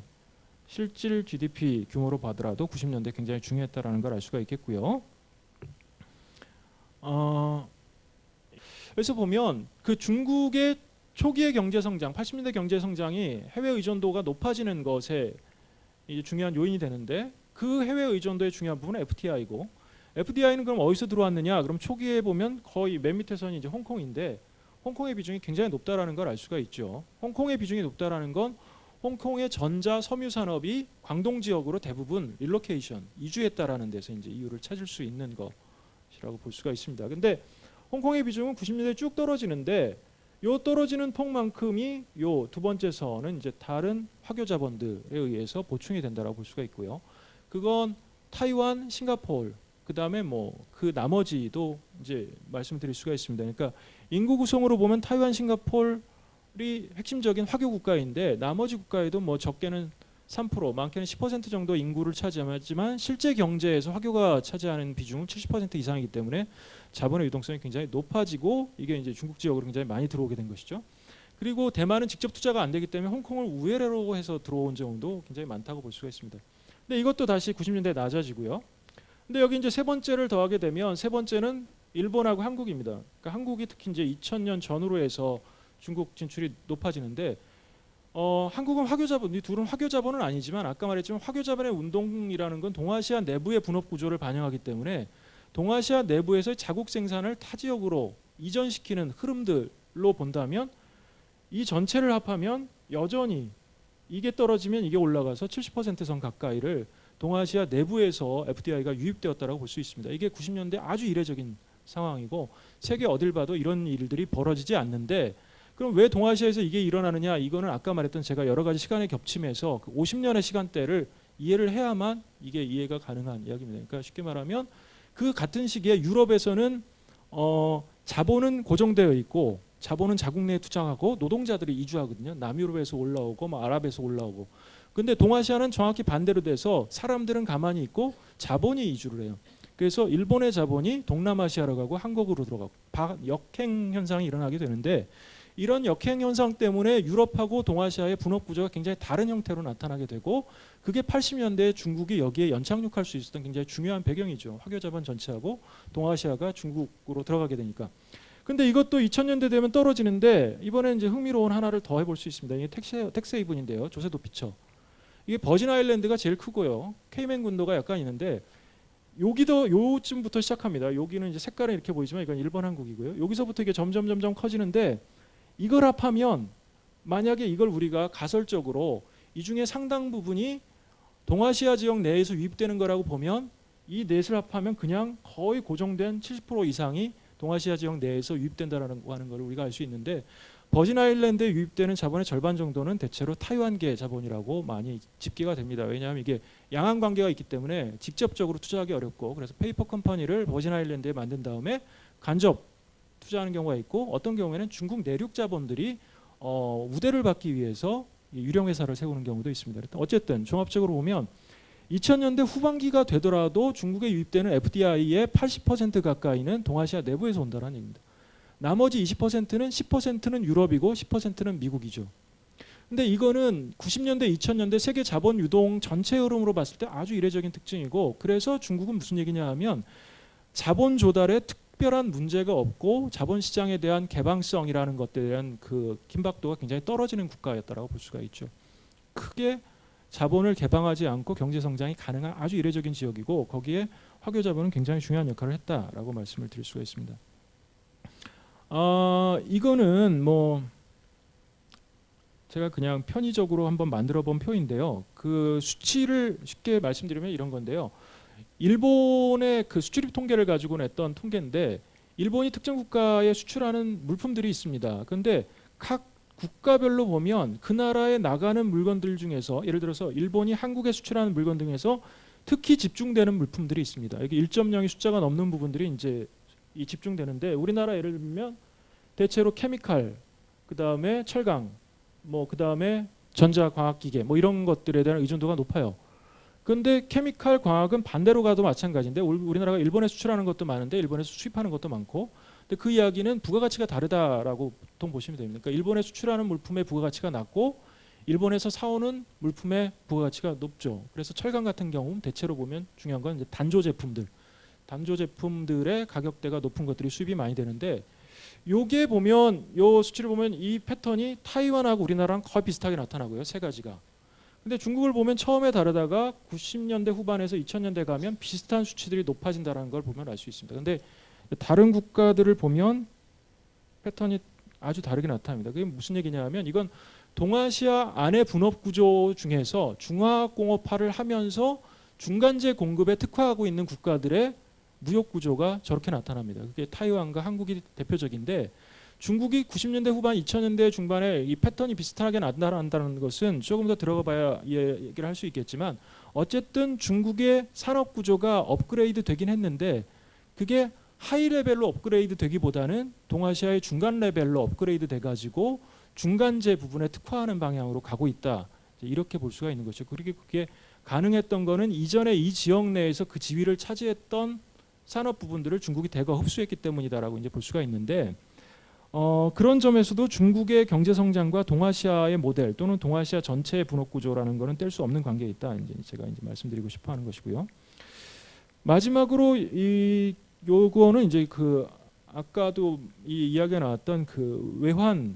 실질 GDP 규모로 보더라도 90년대 굉장히 중요했다라는 걸 알 수가 있겠고요. 그래서 보면 그 중국의 초기의 경제 성장, 80년대 경제 성장이 해외 의존도가 높아지는 것에 이제 중요한 요인이 되는데, 그 해외 의존도의 중요한 부분은 FDI고, FDI는 그럼 어디서 들어왔느냐? 그럼 초기에 보면 거의 맨 밑에 선이 이제 홍콩인데, 홍콩의 비중이 굉장히 높다라는 걸 알 수가 있죠. 홍콩의 비중이 높다라는 건 홍콩의 전자 섬유 산업이 광동 지역으로 대부분 릴로케이션, 이주했다라는 데서 이제 이유를 찾을 수 있는 것이라고 볼 수가 있습니다. 근데 홍콩의 비중은 90년대에 쭉 떨어지는데, 요 떨어지는 폭만큼이 요 두 번째 선은 이제 다른 화교 자본들에 의해서 보충이 된다라고 볼 수가 있고요. 그건 타이완, 싱가포르, 그다음에 뭐 그 나머지도 이제 말씀드릴 수가 있습니다. 그러니까 인구 구성으로 보면 타이완, 싱가포르이 핵심적인 화교 국가인데, 나머지 국가에도 뭐 적게는 3%, 많게는 10% 정도 인구를 차지하지만 실제 경제에서 화교가 차지하는 비중은 70% 이상이기 때문에 자본의 유동성이 굉장히 높아지고, 이게 이제 중국 지역으로 굉장히 많이 들어오게 된 것이죠. 그리고 대만은 직접 투자가 안 되기 때문에 홍콩을 우회로로 해서 들어온 경우도 굉장히 많다고 볼 수가 있습니다. 근데 이것도 다시 90년대에 낮아지고요. 근데 여기 이제 세 번째를 더하게 되면, 세 번째는 일본하고 한국입니다. 그러니까 한국이 특히 이제 2000년 전후로 해서 중국 진출이 높아지는데, 한국은 화교 자본, 이 둘은 화교 자본은 아니지만 아까 말했지만 화교 자본의 운동이라는 건 동아시아 내부의 분업 구조를 반영하기 때문에 동아시아 내부에서 자국 생산을 타 지역으로 이전시키는 흐름들로 본다면, 이 전체를 합하면 여전히 이게 떨어지면 이게 올라가서 70%선 가까이를 동아시아 내부에서 FDI가 유입되었다라고 볼 수 있습니다. 이게 90년대 아주 이례적인 상황이고 세계 어딜 봐도 이런 일들이 벌어지지 않는데, 그럼 왜 동아시아에서 이게 일어나느냐? 이거는 아까 말했던 제가 여러 가지 시간의 겹침에서 그 50년의 시간대를 이해를 해야만 이게 이해가 가능한 이야기입니다. 그러니까 쉽게 말하면 그 같은 시기에 유럽에서는 자본은 고정되어 있고, 자본은 자국 내에 투자하고 노동자들이 이주하거든요. 남유럽에서 올라오고 뭐 아랍에서 올라오고. 근데 동아시아는 정확히 반대로 돼서 사람들은 가만히 있고 자본이 이주를 해요. 그래서 일본의 자본이 동남아시아로 가고 한국으로 들어가고 역행 현상이 일어나게 되는데, 이런 역행 현상 때문에 유럽하고 동아시아의 분업 구조가 굉장히 다른 형태로 나타나게 되고, 그게 80년대에 중국이 여기에 연착륙할 수 있었던 굉장히 중요한 배경이죠. 화교 자본 전체하고 동아시아가 중국으로 들어가게 되니까. 근데 이것도 2000년대 되면 떨어지는데, 이번에 이제 흥미로운 하나를 더 해볼 수 있습니다. 이게 텍스 헤이븐인데요. 조세도 피처. 이게 버진 아일랜드가 제일 크고요. 케이맨 군도가 약간 있는데, 여기도 요쯤부터 시작합니다. 여기는 이제 색깔은 이렇게 보이지만 이건 일본 한국이고요. 여기서부터 이게 점점 커지는데, 이걸 합하면 만약에 이걸 우리가 가설적으로 이 중에 상당 부분이 동아시아 지역 내에서 유입되는 거라고 보면, 이 넷을 합하면 그냥 거의 고정된 70% 이상이 동아시아 지역 내에서 유입된다라는 거 하는 걸 우리가 알 수 있는데 버진 아일랜드에 유입되는 자본의 절반 정도는 대체로 타이완계 자본이라고 많이 집계가 됩니다. 왜냐하면 이게 양안 관계가 있기 때문에 직접적으로 투자하기 어렵고 그래서 페이퍼 컴퍼니를 버진 아일랜드에 만든 다음에 간접 투자하는 경우가 있고 어떤 경우에는 중국 내륙 자본들이 우대를 받기 위해서 유령 회사를 세우는 경우도 있습니다. 어쨌든 종합적으로 보면 2000년대 후반기가 되더라도 중국에 유입되는 FDI의 80% 가까이는 동아시아 내부에서 온다는 얘기입니다. 나머지 20%는 10%는 유럽이고 10%는 미국이죠. 근데 이거는 90년대, 2000년대 세계 자본 유동 전체 흐름으로 봤을 때 아주 이례적인 특징이고 그래서 중국은 무슨 얘기냐 하면 자본 조달에 특별한 문제가 없고 자본 시장에 대한 개방성이라는 것들에 대한 그 긴박도가 굉장히 떨어지는 국가였다라고 볼 수가 있죠. 크게 자본을 개방하지 않고 경제 성장이 가능한 아주 이례적인 지역이고 거기에 화교 자본은 굉장히 중요한 역할을 했다라고 말씀을 드릴 수가 있습니다. 이거는 뭐 제가 그냥 편의적으로 한번 만들어 본 표인데요. 그 수치를 쉽게 말씀드리면 이런 건데요. 일본의 그 수출입 통계를 가지고 냈던 통계인데 일본이 특정 국가에 수출하는 물품들이 있습니다. 그런데 각 국가별로 보면 그 나라에 나가는 물건들 중에서 예를 들어서 일본이 한국에 수출하는 물건 등에서 특히 집중되는 물품들이 있습니다. 여기 1.0이 숫자가 넘는 부분들이 이제 이 집중되는데 우리나라 예를 들면 대체로 케미칼, 그다음에 철강, 뭐 그다음에 전자과학기계 뭐 이런 것들에 대한 의존도가 높아요. 그런데 케미칼 광학은 반대로 가도 마찬가지인데 우리나라가 일본에 수출하는 것도 많은데 일본에서 수입하는 것도 많고 근데 그 이야기는 부가가치가 다르다라고 보통 보시면 됩니다. 그러니까 일본에 수출하는 물품의 부가가치가 낮고 일본에서 사오는 물품의 부가가치가 높죠. 그래서 철강 같은 경우 대체로 보면 중요한 건 이제 단조 제품들의 가격대가 높은 것들이 수입이 많이 되는데 요게 보면 요 수치를 보면 이 패턴이 타이완하고 우리나라랑 거의 비슷하게 나타나고요. 세 가지가. 근데 중국을 보면 처음에 다르다가 90년대 후반에서 2000년대 가면 비슷한 수치들이 높아진다는 걸 보면 알 수 있습니다. 근데 다른 국가들을 보면 패턴이 아주 다르게 나타납니다. 그게 무슨 얘기냐 하면 이건 동아시아 안의 분업 구조 중에서 중화공업화를 하면서 중간재 공급에 특화하고 있는 국가들의 무역 구조가 저렇게 나타납니다. 그게 타이완과 한국이 대표적인데 중국이 90년대 후반 2000년대 중반에 이 패턴이 비슷하게 나타난다는 것은 조금 더 들어가 봐야 얘기를 할 수 있겠지만 어쨌든 중국의 산업 구조가 업그레이드 되긴 했는데 그게 하이 레벨로 업그레이드 되기보다는 동아시아의 중간 레벨로 업그레이드 돼 가지고 중간재 부분에 특화하는 방향으로 가고 있다. 이렇게 볼 수가 있는 거죠. 그리고 그게 가능했던 거는 이전에 이 지역 내에서 그 지위를 차지했던 산업 부분들을 중국이 대거 흡수했기 때문이다라고 이제 볼 수가 있는데 그런 점에서도 중국의 경제 성장과 동아시아의 모델 또는 동아시아 전체의 분업 구조라는 것은 뗄 수 없는 관계에 있다. 이제 제가 이제 말씀드리고 싶어하는 것이고요. 마지막으로 이 요거는 이제 그 아까도 이 이야기가 나왔던 그 외환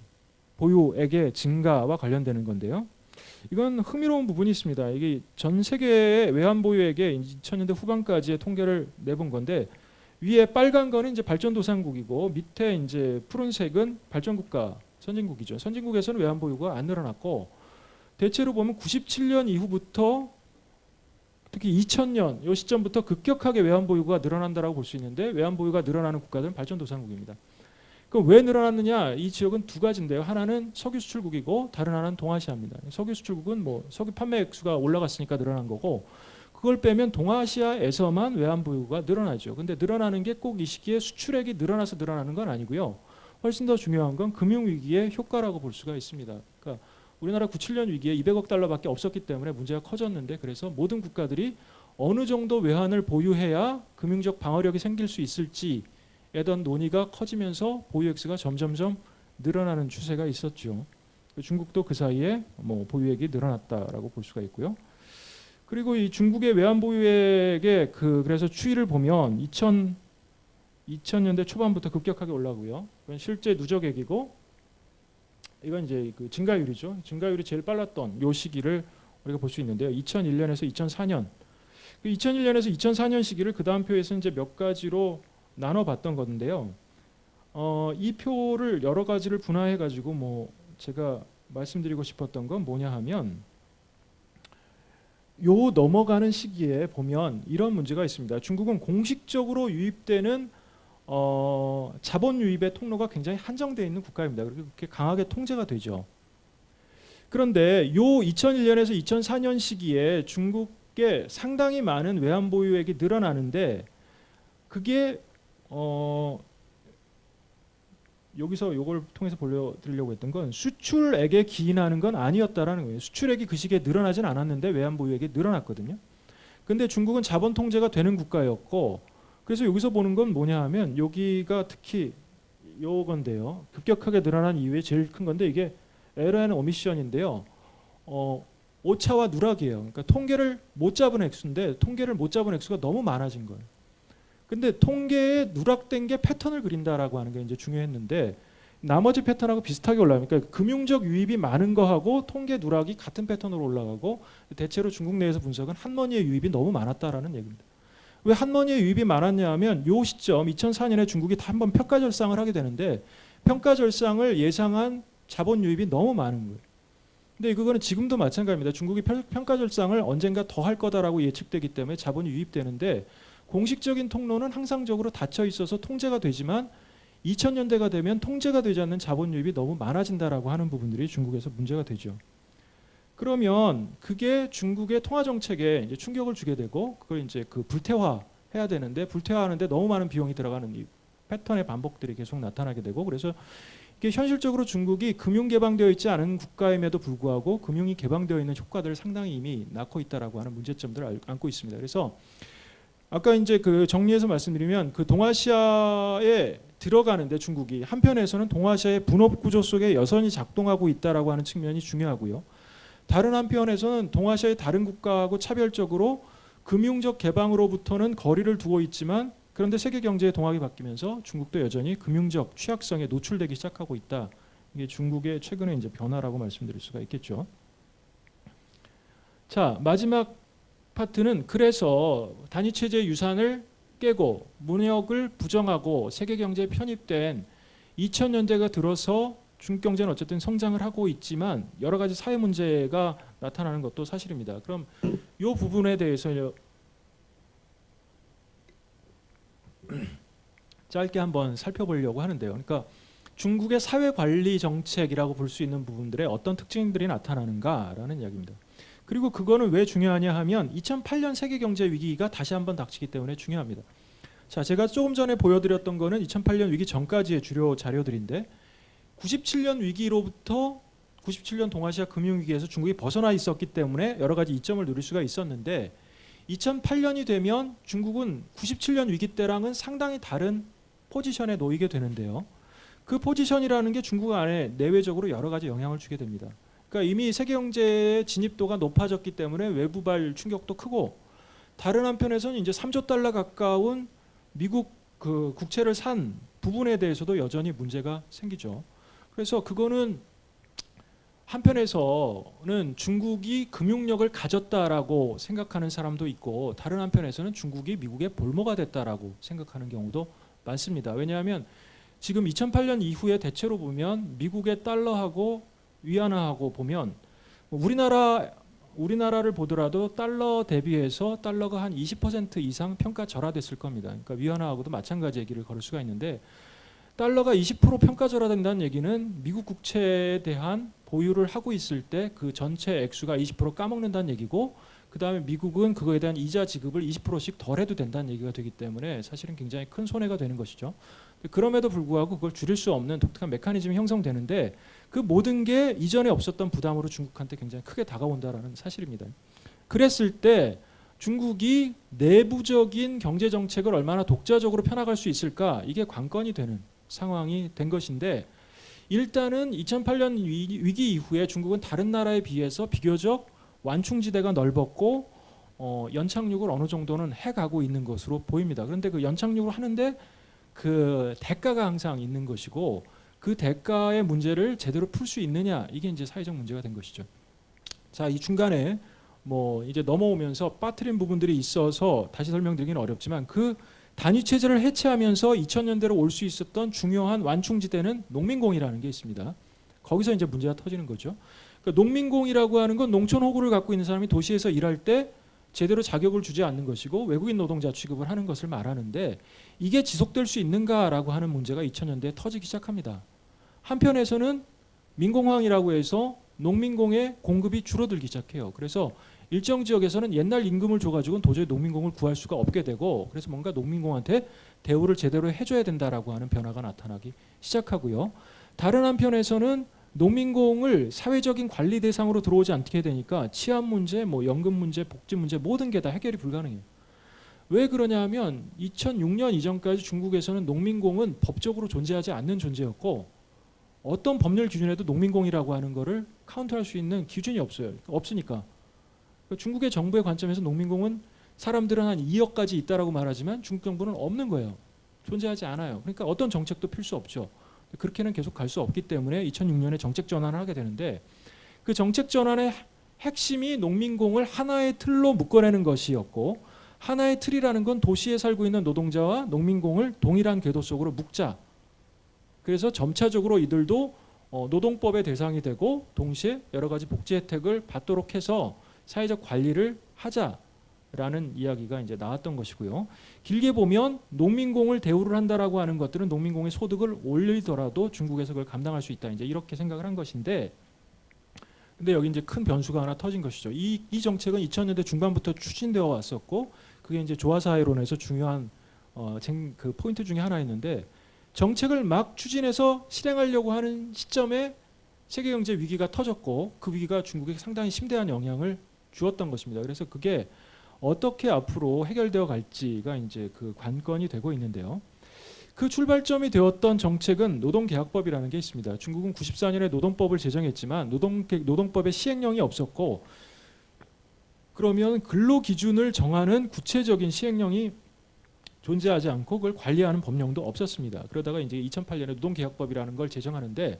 보유액의 증가와 관련되는 건데요. 이건 흥미로운 부분이 있습니다. 이게 전 세계의 외환 보유액의 2000년대 후반까지의 통계를 내본 건데 위에 빨간 거는 이제 발전도상국이고 밑에 이제 푸른색은 발전국가 선진국이죠. 선진국에서는 외환 보유가 안 늘어났고 대체로 보면 97년 이후부터 특히 2000년 이 시점부터 급격하게 외환 보유가 늘어난다라고 볼 수 있는데 외환 보유가 늘어나는 국가들은 발전도상국입니다. 그럼 왜 늘어났느냐? 이 지역은 두 가지인데요. 하나는 석유 수출국이고 다른 하나는 동아시아입니다. 석유 수출국은 뭐 석유 판매 액수가 올라갔으니까 늘어난 거고 그걸 빼면 동아시아에서만 외환 보유가 늘어나죠. 근데 늘어나는 게 꼭 이 시기에 수출액이 늘어나서 늘어나는 건 아니고요. 훨씬 더 중요한 건 금융위기의 효과라고 볼 수가 있습니다. 그러니까 우리나라 97년 위기에 200억 달러밖에 없었기 때문에 문제가 커졌는데 그래서 모든 국가들이 어느 정도 외환을 보유해야 금융적 방어력이 생길 수 있을지에 대한 논의가 커지면서 보유 액수가 점점점 늘어나는 추세가 있었죠. 중국도 그 사이에 뭐 보유액이 늘어났다라고 볼 수가 있고요. 그리고 이 중국의 외환 보유액의 그래서 추이를 보면 2000년대 초반부터 급격하게 올라오고요. 이건 실제 누적액이고 이건 이제 그 증가율이죠. 증가율이 제일 빨랐던 요 시기를 우리가 볼 수 있는데요. 2001년에서 2004년. 2001년에서 2004년 시기를 그 다음 표에서 이제 몇 가지로 나눠봤던 건데요. 이 표를 여러 가지를 분화해 가지고 뭐 제가 말씀드리고 싶었던 건 뭐냐 하면 요 넘어가는 시기에 보면 이런 문제가 있습니다. 중국은 공식적으로 유입되는 자본 유입의 통로가 굉장히 한정되어 있는 국가입니다. 그렇게 강하게 통제가 되죠. 그런데 요 2001년에서 2004년 시기에 중국에 상당히 많은 외환 보유액이 늘어나는데 그게 여기서 요걸 통해서 보여드리려고 했던 건 수출액에 기인하는 건 아니었다라는 거예요. 수출액이 그 시기에 늘어나진 않았는데 외환 보유액이 늘어났거든요. 근데 중국은 자본 통제가 되는 국가였고 그래서 여기서 보는 건 뭐냐 하면 여기가 특히 요건데요. 급격하게 늘어난 이유에 제일 큰 건데 이게 에러 앤 오미션인데요. 오차와 누락이에요. 그러니까 통계를 못 잡은 액수인데 통계를 못 잡은 액수가 너무 많아진 거예요. 근데 통계에 누락된 게 패턴을 그린다라고 하는 게 이제 중요했는데 나머지 패턴하고 비슷하게 올라가니까 그러니까 금융적 유입이 많은 거하고 통계 누락이 같은 패턴으로 올라가고 대체로 중국 내에서 분석은 한머니의 유입이 너무 많았다라는 얘기입니다. 왜 한머니의 유입이 많았냐 하면 요 시점 2004년에 중국이 한 번 평가절상을 하게 되는데 평가절상을 예상한 자본 유입이 너무 많은 거예요. 근데 그거는 지금도 마찬가지입니다. 중국이 평가절상을 언젠가 더 할 거다라고 예측되기 때문에 자본이 유입되는데 공식적인 통로는 항상적으로 닫혀 있어서 통제가 되지만 2000년대가 되면 통제가 되지 않는 자본 유입이 너무 많아진다라고 하는 부분들이 중국에서 문제가 되죠. 그러면 그게 중국의 통화 정책에 이제 충격을 주게 되고 그걸 이제 그 불태화해야 되는데 불태화하는데 너무 많은 비용이 들어가는 이 패턴의 반복들이 계속 나타나게 되고 그래서 이게 현실적으로 중국이 금융 개방되어 있지 않은 국가임에도 불구하고 금융이 개방되어 있는 효과들을 상당히 이미 낳고 있다라고 하는 문제점들을 안고 있습니다. 그래서 아까 이제 그 정리해서 말씀드리면 그 동아시아에 들어가는데 중국이 한편에서는 동아시아의 분업 구조 속에 여전히 작동하고 있다라고 하는 측면이 중요하고요. 다른 한편에서는 동아시아의 다른 국가하고 차별적으로 금융적 개방으로부터는 거리를 두고 있지만 그런데 세계 경제의 동학이 바뀌면서 중국도 여전히 금융적 취약성에 노출되기 시작하고 있다. 이게 중국의 최근의 이제 변화라고 말씀드릴 수가 있겠죠. 자, 마지막 파트는 그래서 단위 체제 유산을 깨고 문혁을 부정하고 세계 경제에 편입된 2000년대가 들어서 중국 경제는 어쨌든 성장을 하고 있지만 여러 가지 사회 문제가 나타나는 것도 사실입니다. 그럼 이 부분에 대해서 짧게 한번 살펴보려고 하는데요. 그러니까 중국의 사회 관리 정책이라고 볼 수 있는 부분들의 어떤 특징들이 나타나는가라는 이야기입니다. 그리고 그거는 왜 중요하냐 하면 2008년 세계 경제 위기가 다시 한번 닥치기 때문에 중요합니다. 자, 제가 조금 전에 보여드렸던 거는 2008년 위기 전까지의 주요 자료들인데 97년 위기로부터 97년 동아시아 금융위기에서 중국이 벗어나 있었기 때문에 여러 가지 이점을 누릴 수가 있었는데 2008년이 되면 중국은 97년 위기 때랑은 상당히 다른 포지션에 놓이게 되는데요. 그 포지션이라는 게 중국 안에 내외적으로 여러 가지 영향을 주게 됩니다. 그러니까 이미 세계 경제의 진입도가 높아졌기 때문에 외부발 충격도 크고 다른 한편에서는 이제 3조 달러 가까운 미국 그 국채를 산 부분에 대해서도 여전히 문제가 생기죠. 그래서 그거는 한편에서는 중국이 금융력을 가졌다라고 생각하는 사람도 있고 다른 한편에서는 중국이 미국의 볼모가 됐다라고 생각하는 경우도 많습니다. 왜냐하면 지금 2008년 이후에 대체로 보면 미국의 달러하고 위안화하고 보면 우리나라를 보더라도 달러 대비해서 달러가 한 20% 이상 평가절하됐을 겁니다. 그러니까 위안화하고도 마찬가지 얘기를 걸을 수가 있는데 달러가 20% 평가절하된다는 얘기는 미국 국채에 대한 보유를 하고 있을 때 그 전체 액수가 20% 까먹는다는 얘기고 그 다음에 미국은 그거에 대한 이자 지급을 20%씩 덜 해도 된다는 얘기가 되기 때문에 사실은 굉장히 큰 손해가 되는 것이죠. 그럼에도 불구하고 그걸 줄일 수 없는 독특한 메커니즘이 형성되는데 그 모든 게 이전에 없었던 부담으로 중국한테 굉장히 크게 다가온다라는 사실입니다. 그랬을 때 중국이 내부적인 경제 정책을 얼마나 독자적으로 펴나갈 수 있을까 이게 관건이 되는 상황이 된 것인데 일단은 2008년 위기 이후에 중국은 다른 나라에 비해서 비교적 완충지대가 넓었고 연착륙을 어느 정도는 해가고 있는 것으로 보입니다. 그런데 그 연착륙을 하는데 그 대가가 항상 있는 것이고 그 대가의 문제를 제대로 풀 수 있느냐 이게 이제 사회적 문제가 된 것이죠. 자, 이 중간에 뭐 이제 넘어오면서 빠뜨린 부분들이 있어서 다시 설명드리기는 어렵지만 그 단위 체제를 해체하면서 2000년대로 올 수 있었던 중요한 완충지대는 농민공이라는 게 있습니다. 거기서 이제 문제가 터지는 거죠. 그러니까 농민공이라고 하는 건 농촌 호구를 갖고 있는 사람이 도시에서 일할 때 제대로 자격을 주지 않는 것이고 외국인 노동자 취급을 하는 것을 말하는데 이게 지속될 수 있는가라고 하는 문제가 2000년대에 터지기 시작합니다. 한편에서는 민공황이라고 해서 농민공의 공급이 줄어들기 시작해요. 그래서 일정 지역에서는 옛날 임금을 줘가지고는 도저히 농민공을 구할 수가 없게 되고 그래서 뭔가 농민공한테 대우를 제대로 해줘야 된다라고 하는 변화가 나타나기 시작하고요. 다른 한편에서는 농민공을 사회적인 관리 대상으로 들어오지 않게 되니까 치안 문제, 뭐 연금 문제, 복지 문제 모든 게 다 해결이 불가능해요. 왜 그러냐 하면 2006년 이전까지 중국에서는 농민공은 법적으로 존재하지 않는 존재였고 어떤 법률 기준에도 농민공이라고 하는 거를 카운트할 수 있는 기준이 없어요. 없으니까. 중국의 정부의 관점에서 농민공은 사람들은 한 2억까지 있다라고 말하지만 중국 정부는 없는 거예요. 존재하지 않아요. 그러니까 어떤 정책도 필 수 없죠. 그렇게는 계속 갈 수 없기 때문에 2006년에 정책 전환을 하게 되는데 그 정책 전환의 핵심이 농민공을 하나의 틀로 묶어내는 것이었고 하나의 틀이라는 건 도시에 살고 있는 노동자와 농민공을 동일한 궤도 속으로 묶자. 그래서 점차적으로 이들도 노동법의 대상이 되고 동시에 여러 가지 복지 혜택을 받도록 해서 사회적 관리를 하자라는 이야기가 이제 나왔던 것이고요. 길게 보면 농민공을 대우를 한다라고 하는 것들은 농민공의 소득을 올리더라도 중국에서 그걸 감당할 수 있다. 이제 이렇게 생각을 한 것인데, 근데 여기 이제 큰 변수가 하나 터진 것이죠. 이 정책은 2000년대 중반부터 추진되어 왔었고, 그게 이제 조화사회론에서 중요한 그 포인트 중에 하나였는데, 정책을 막 추진해서 실행하려고 하는 시점에 세계 경제 위기가 터졌고, 그 위기가 중국에 상당히 심대한 영향을 주었던 것입니다. 그래서 그게 어떻게 앞으로 해결되어 갈지가 이제 그 관건이 되고 있는데요. 그 출발점이 되었던 정책은 노동계약법이라는 게 있습니다. 중국은 94년에 노동법을 제정했지만 노동법에 시행령이 없었고 그러면 근로기준을 정하는 구체적인 시행령이 존재하지 않고 그걸 관리하는 법령도 없었습니다. 그러다가 이제 2008년에 노동계약법이라는 걸 제정하는데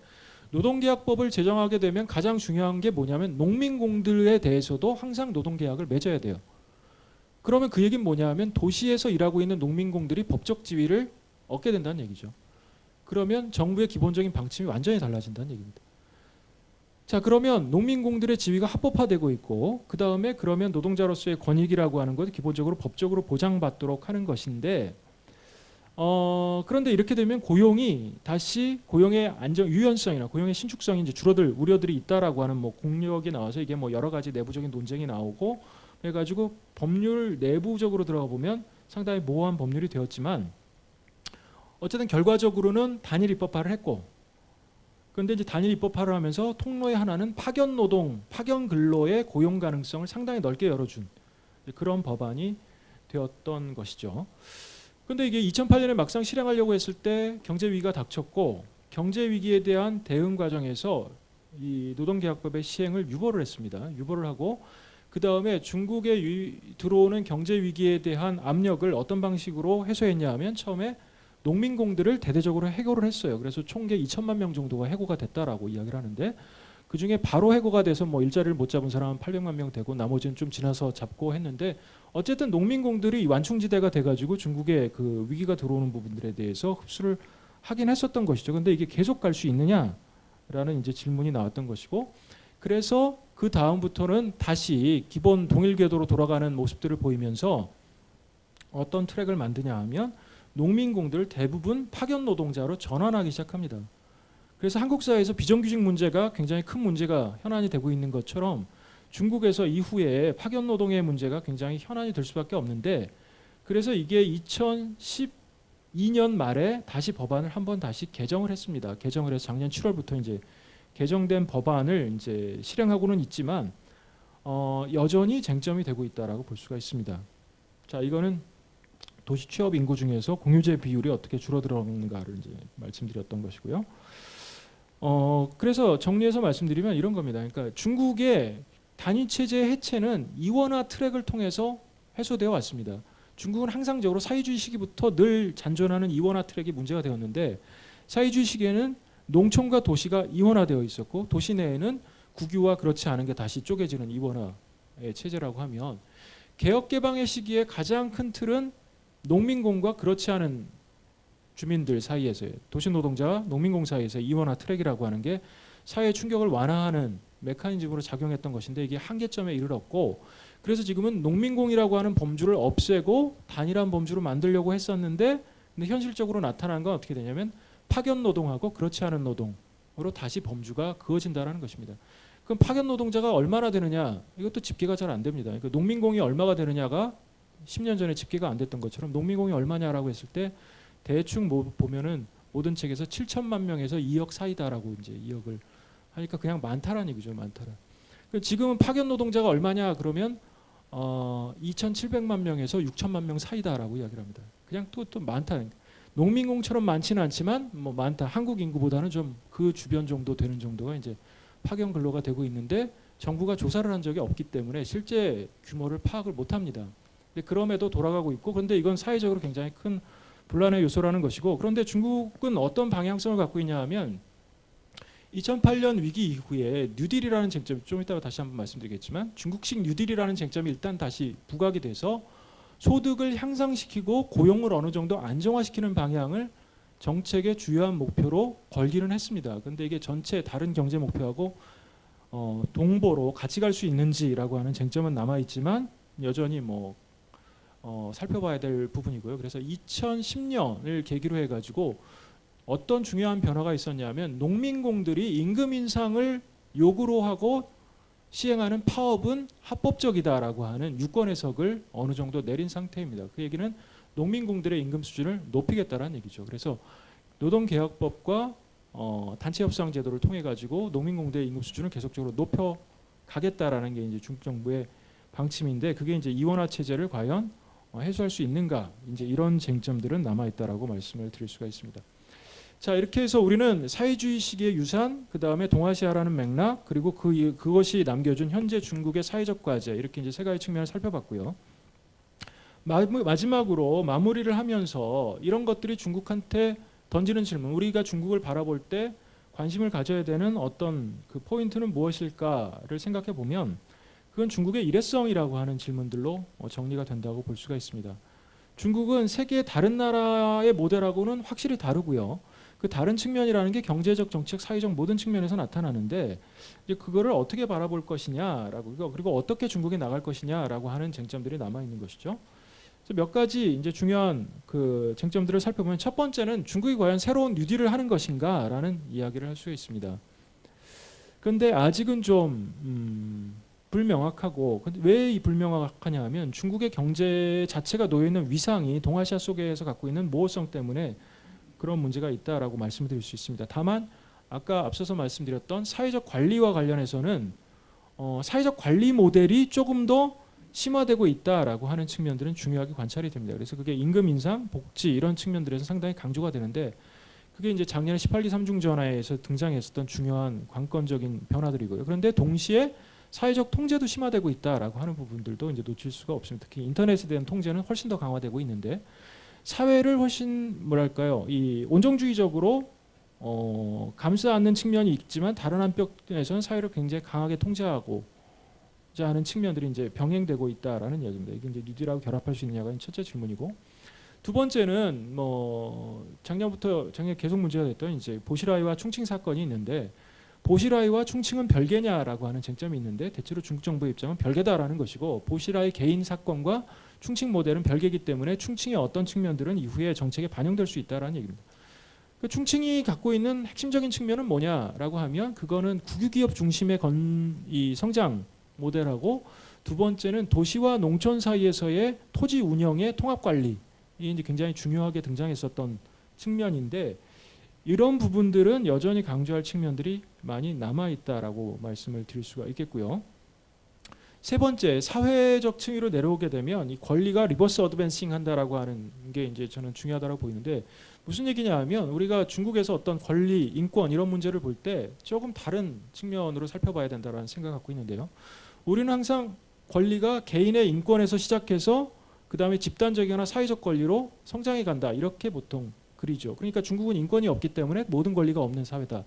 노동계약법을 제정하게 되면 가장 중요한 게 뭐냐면 농민공들에 대해서도 항상 노동계약을 맺어야 돼요. 그러면 그 얘기는 뭐냐면 도시에서 일하고 있는 농민공들이 법적 지위를 얻게 된다는 얘기죠. 그러면 정부의 기본적인 방침이 완전히 달라진다는 얘기입니다. 자, 그러면 농민공들의 지위가 합법화되고 있고 그 다음에 그러면 노동자로서의 권익이라고 하는 것이 기본적으로 법적으로 보장받도록 하는 것인데 그런데 이렇게 되면 고용이 다시 고용의 유연성이나 고용의 신축성이 이제 줄어들 우려들이 있다라고 하는 뭐 공력이 나와서 이게 뭐 여러 가지 내부적인 논쟁이 나오고 해가지고 법률 내부적으로 들어가 보면 상당히 모호한 법률이 되었지만 어쨌든 결과적으로는 단일 입법화를 했고 그런데 이제 단일 입법화를 하면서 통로의 하나는 파견 노동, 파견 근로의 고용 가능성을 상당히 넓게 열어준 그런 법안이 되었던 것이죠. 그런데 이게 2008년에 막상 실행하려고 했을 때 경제 위기가 닥쳤고 경제 위기에 대한 대응 과정에서 이 노동계약법의 시행을 유보를 했습니다. 유보를 하고 그 다음에 중국에 들어오는 경제 위기에 대한 압력을 어떤 방식으로 해소했냐 하면 처음에 농민공들을 대대적으로 해고를 했어요. 그래서 총계 2천만 명 정도가 해고가 됐다라고 이야기를 하는데 그 중에 바로 해고가 돼서 뭐 일자리를 못 잡은 사람은 800만 명 되고 나머지는 좀 지나서 잡고 했는데 어쨌든 농민공들이 완충지대가 돼가지고 중국에 그 위기가 들어오는 부분들에 대해서 흡수를 하긴 했었던 것이죠. 근데 이게 계속 갈 수 있느냐라는 이제 질문이 나왔던 것이고 그래서 그 다음부터는 다시 기본 동일 궤도로 돌아가는 모습들을 보이면서 어떤 트랙을 만드냐 하면 농민공들을 대부분 파견 노동자로 전환하기 시작합니다. 그래서 한국 사회에서 비정규직 문제가 굉장히 큰 문제가 현안이 되고 있는 것처럼 중국에서 이후에 파견 노동의 문제가 굉장히 현안이 될 수밖에 없는데 그래서 이게 2012년 말에 다시 법안을 한번 다시 개정을 했습니다. 개정을 해서 작년 7월부터 이제 개정된 법안을 이제 실행하고는 있지만 여전히 쟁점이 되고 있다라고 볼 수가 있습니다. 자, 이거는 도시 취업 인구 중에서 공유제 비율이 어떻게 줄어들었는가를 이제 말씀드렸던 것이고요. 그래서 정리해서 말씀드리면 이런 겁니다. 그러니까 중국의 단위 체제 해체는 이원화 트랙을 통해서 해소되어 왔습니다. 중국은 항상적으로 사회주의 시기부터 늘 잔존하는 이원화 트랙이 문제가 되었는데 사회주의 시기에는 농촌과 도시가 이원화되어 있었고 도시 내에는 국유와 그렇지 않은 게 다시 쪼개지는 이원화의 체제라고 하면 개혁개방의 시기에 가장 큰 틀은 농민공과 그렇지 않은 주민들 사이에서의 도시노동자와 농민공 사이에서 이원화 트랙이라고 하는 게 사회 충격을 완화하는 메커니즘으로 작용했던 것인데 이게 한계점에 이르렀고 그래서 지금은 농민공이라고 하는 범주를 없애고 단일한 범주로 만들려고 했었는데 근데 현실적으로 나타난 건 어떻게 되냐면 파견 노동하고 그렇지 않은 노동으로 다시 범주가 그어진다라는 것입니다. 그럼 파견 노동자가 얼마나 되느냐 이것도 집계가 잘 안 됩니다. 그러니까 농민공이 얼마가 되느냐가 10년 전에 집계가 안 됐던 것처럼 농민공이 얼마냐라고 했을 때 대충 보면은 모든 책에서 7천만 명에서 2억 사이다라고 이제 2억을 하니까 그냥 많다라는 얘기죠. 많다라. 지금은 파견 노동자가 얼마냐 그러면 2,700만 명에서 6천만 명 사이다라고 이야기를 합니다. 그냥 또 많다. 농민공처럼 많지는 않지만 뭐 많다. 한국 인구보다는 좀 그 주변 정도 되는 정도가 이제 파견 근로가 되고 있는데 정부가 조사를 한 적이 없기 때문에 실제 규모를 파악을 못합니다. 근데 그럼에도 돌아가고 있고 그런데 이건 사회적으로 굉장히 큰 분란의 요소라는 것이고 그런데 중국은 어떤 방향성을 갖고 있냐 하면 2008년 위기 이후에 뉴딜이라는 쟁점 좀 이따가 다시 한번 말씀드리겠지만 중국식 뉴딜이라는 쟁점이 일단 다시 부각이 돼서 소득을 향상시키고 고용을 어느 정도 안정화시키는 방향을 정책의 주요한 목표로 걸기는 했습니다. 그런데 이게 전체 다른 경제 목표하고 동보로 같이 갈 수 있는지라고 하는 쟁점은 남아 있지만 여전히 살펴봐야 될 부분이고요. 그래서 2010년을 계기로 해가지고 어떤 중요한 변화가 있었냐면 농민공들이 임금 인상을 요구로 하고 시행하는 파업은 합법적이다라고 하는 유권 해석을 어느 정도 내린 상태입니다. 그 얘기는 농민공들의 임금 수준을 높이겠다라는 얘기죠. 그래서 노동개혁법과 단체협상제도를 통해 가지고 농민공들의 임금 수준을 계속적으로 높여 가겠다라는 게 이제 중국 정부의 방침인데 그게 이제 이원화 체제를 과연 해소할 수 있는가 이제 이런 쟁점들은 남아 있다라고 말씀을 드릴 수가 있습니다. 자 이렇게 해서 우리는 사회주의 시기의 유산, 그 다음에 동아시아라는 맥락, 그리고 그것이 남겨준 현재 중국의 사회적 과제 이렇게 이제 세 가지 측면을 살펴봤고요. 마지막으로 마무리를 하면서 이런 것들이 중국한테 던지는 질문, 우리가 중국을 바라볼 때 관심을 가져야 되는 어떤 그 포인트는 무엇일까를 생각해 보면 그건 중국의 일회성이라고 하는 질문들로 정리가 된다고 볼 수가 있습니다. 중국은 세계 다른 나라의 모델하고는 확실히 다르고요. 그 다른 측면이라는 게 경제적, 정치적, 사회적 모든 측면에서 나타나는데 이제 그거를 어떻게 바라볼 것이냐라고 그리고 어떻게 중국이 나갈 것이냐라고 하는 쟁점들이 남아 있는 것이죠. 몇 가지 이제 중요한 그 쟁점들을 살펴보면 첫 번째는 중국이 과연 새로운 뉴딜을 하는 것인가라는 이야기를 할 수 있습니다. 그런데 아직은 좀 불명확하고 왜 이 불명확하냐 하면 중국의 경제 자체가 놓여 있는 위상이 동아시아 속에서 갖고 있는 모호성 때문에 그런 문제가 있다라고 말씀을 드릴 수 있습니다. 다만 아까 앞서서 말씀드렸던 사회적 관리와 관련해서는 사회적 관리 모델이 조금 더 심화되고 있다라고 하는 측면들은 중요하게 관찰이 됩니다. 그래서 그게 임금 인상, 복지 이런 측면들에서 상당히 강조가 되는데 그게 이제 작년에 18기 3중 전화에서 등장했었던 중요한 관건적인 변화들이고요. 그런데 동시에 사회적 통제도 심화되고 있다라고 하는 부분들도 이제 놓칠 수가 없습니다. 특히 인터넷에 대한 통제는 훨씬 더 강화되고 있는데 사회를 훨씬 이 온정주의적으로 감싸 안는 측면이 있지만 다른 한편에서는 사회를 굉장히 강하게 통제하고 하는 측면들이 이제 병행되고 있다라는 이야기입니다. 이게 이제 뉴딜하고 결합할 수 있느냐가 첫째 질문이고 두 번째는 작년 계속 문제가 됐던 이제 보시라이와 충칭 사건이 있는데 보시라이와 충칭은 별개냐라고 하는 쟁점이 있는데 대체로 중국 정부의 입장은 별개다라는 것이고 보시라이 개인 사건과 충칭 모델은 별개이기 때문에 충칭의 어떤 측면들은 이후에 정책에 반영될 수 있다라는 얘기입니다. 그 충칭이 갖고 있는 핵심적인 측면은 뭐냐라고 하면 그거는 국유기업 중심의 이 성장 모델하고 두 번째는 도시와 농촌 사이에서의 토지 운영의 통합 관리 이 이제 굉장히 중요하게 등장했었던 측면인데 이런 부분들은 여전히 강조할 측면들이 많이 남아 있다라고 말씀을 드릴 수가 있겠고요. 세 번째 사회적 층위로 내려오게 되면 이 권리가 리버스 어드밴싱 한다라고 하는 게 이제 저는 중요하다고 보이는데 무슨 얘기냐 하면 우리가 중국에서 어떤 권리, 인권 이런 문제를 볼 때 조금 다른 측면으로 살펴봐야 된다라는 생각을 갖고 있는데요. 우리는 항상 권리가 개인의 인권에서 시작해서 그 다음에 집단적이거나 사회적 권리로 성장해 간다 이렇게 보통 그리죠. 그러니까 중국은 인권이 없기 때문에 모든 권리가 없는 사회다.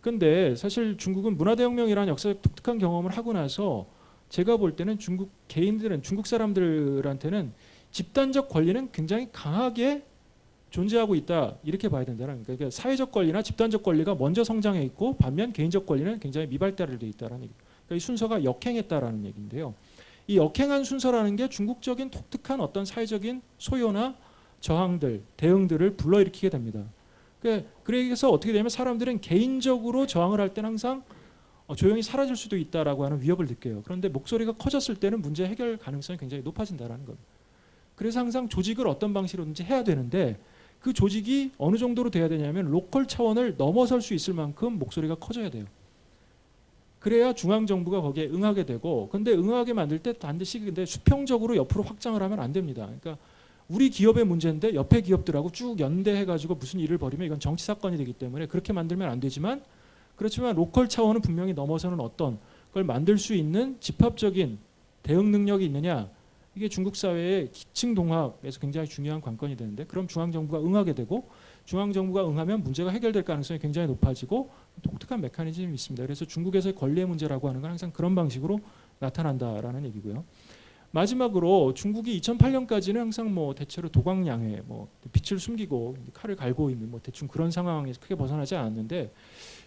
그런데 사실 중국은 문화대혁명이라는 역사적 독특한 경험을 하고 나서 제가 볼 때는 중국 사람들한테는 집단적 권리는 굉장히 강하게 존재하고 있다 이렇게 봐야 된다는 거예요. 그러니까 사회적 권리나 집단적 권리가 먼저 성장해 있고 반면 개인적 권리는 굉장히 미발달을 돼 있다라는 얘기. 그러니까 이 순서가 역행했다라는 얘기인데요. 이 역행한 순서라는 게 중국적인 독특한 어떤 사회적인 소요나 저항들, 대응들을 불러일으키게 됩니다. 그래서 어떻게 되냐면 사람들은 개인적으로 저항을 할 때는 항상 조용히 사라질 수도 있다라고 하는 위협을 느껴요. 그런데 목소리가 커졌을 때는 문제 해결 가능성이 굉장히 높아진다라는 겁니다. 그래서 항상 조직을 어떤 방식으로든지 해야 되는데 그 조직이 어느 정도로 돼야 되냐면 로컬 차원을 넘어설 수 있을 만큼 목소리가 커져야 돼요. 그래야 중앙 정부가 거기에 응하게 되고, 근데 응하게 만들 때 반드시 근데 수평적으로 옆으로 확장을 하면 안 됩니다. 그러니까 우리 기업의 문제인데 옆에 기업들하고 쭉 연대해가지고 무슨 일을 벌이면 이건 정치 사건이 되기 때문에 그렇게 만들면 안 되지만, 그렇지만 로컬 차원은 분명히 넘어서는 어떤 걸 만들 수 있는 집합적인 대응 능력이 있느냐, 이게 중국 사회의 기층 동학에서 굉장히 중요한 관건이 되는데, 그럼 중앙 정부가 응하게 되고 중앙 정부가 응하면 문제가 해결될 가능성이 굉장히 높아지고 독특한 메커니즘이 있습니다. 그래서 중국에서의 권리의 문제라고 하는 건 항상 그런 방식으로 나타난다라는 얘기고요. 마지막으로 중국이 2008년까지는 항상 뭐 대체로 도광양해, 뭐 빛을 숨기고 칼을 갈고 있는 뭐 대충 그런 상황에서 크게 벗어나지 않았는데,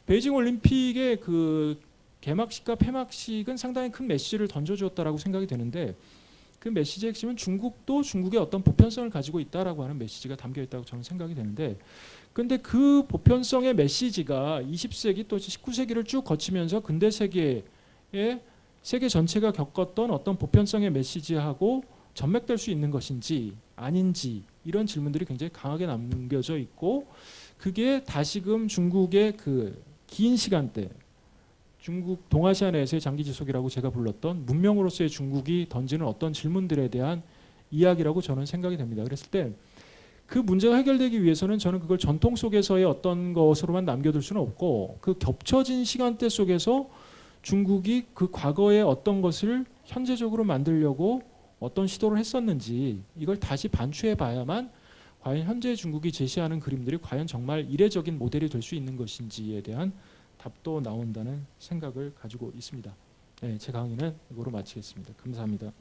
베이징 올림픽의 그 개막식과 폐막식은 상당히 큰 메시지를 던져주었다라고 생각이 되는데, 그 메시지의 핵심은 중국도 중국의 어떤 보편성을 가지고 있다라고 하는 메시지가 담겨 있다고 저는 생각이 되는데, 근데 그 보편성의 메시지가 20세기 또 19세기를 쭉 거치면서 근대 세계에 세계 전체가 겪었던 어떤 보편성의 메시지하고 전맥될 수 있는 것인지 아닌지, 이런 질문들이 굉장히 강하게 남겨져 있고, 그게 다시금 중국의 그 긴 시간대, 중국 동아시아 내에서의 장기 지속이라고 제가 불렀던 문명으로서의 중국이 던지는 어떤 질문들에 대한 이야기라고 저는 생각이 됩니다. 그랬을 때 그 문제가 해결되기 위해서는 저는 그걸 전통 속에서의 어떤 것으로만 남겨둘 수는 없고, 그 겹쳐진 시간대 속에서 중국이 그 과거의 어떤 것을 현재적으로 만들려고 어떤 시도를 했었는지, 이걸 다시 반추해 봐야만 과연 현재 중국이 제시하는 그림들이 과연 정말 이례적인 모델이 될 수 있는 것인지에 대한 답도 나온다는 생각을 가지고 있습니다. 네, 제 강의는 이거로 마치겠습니다. 감사합니다.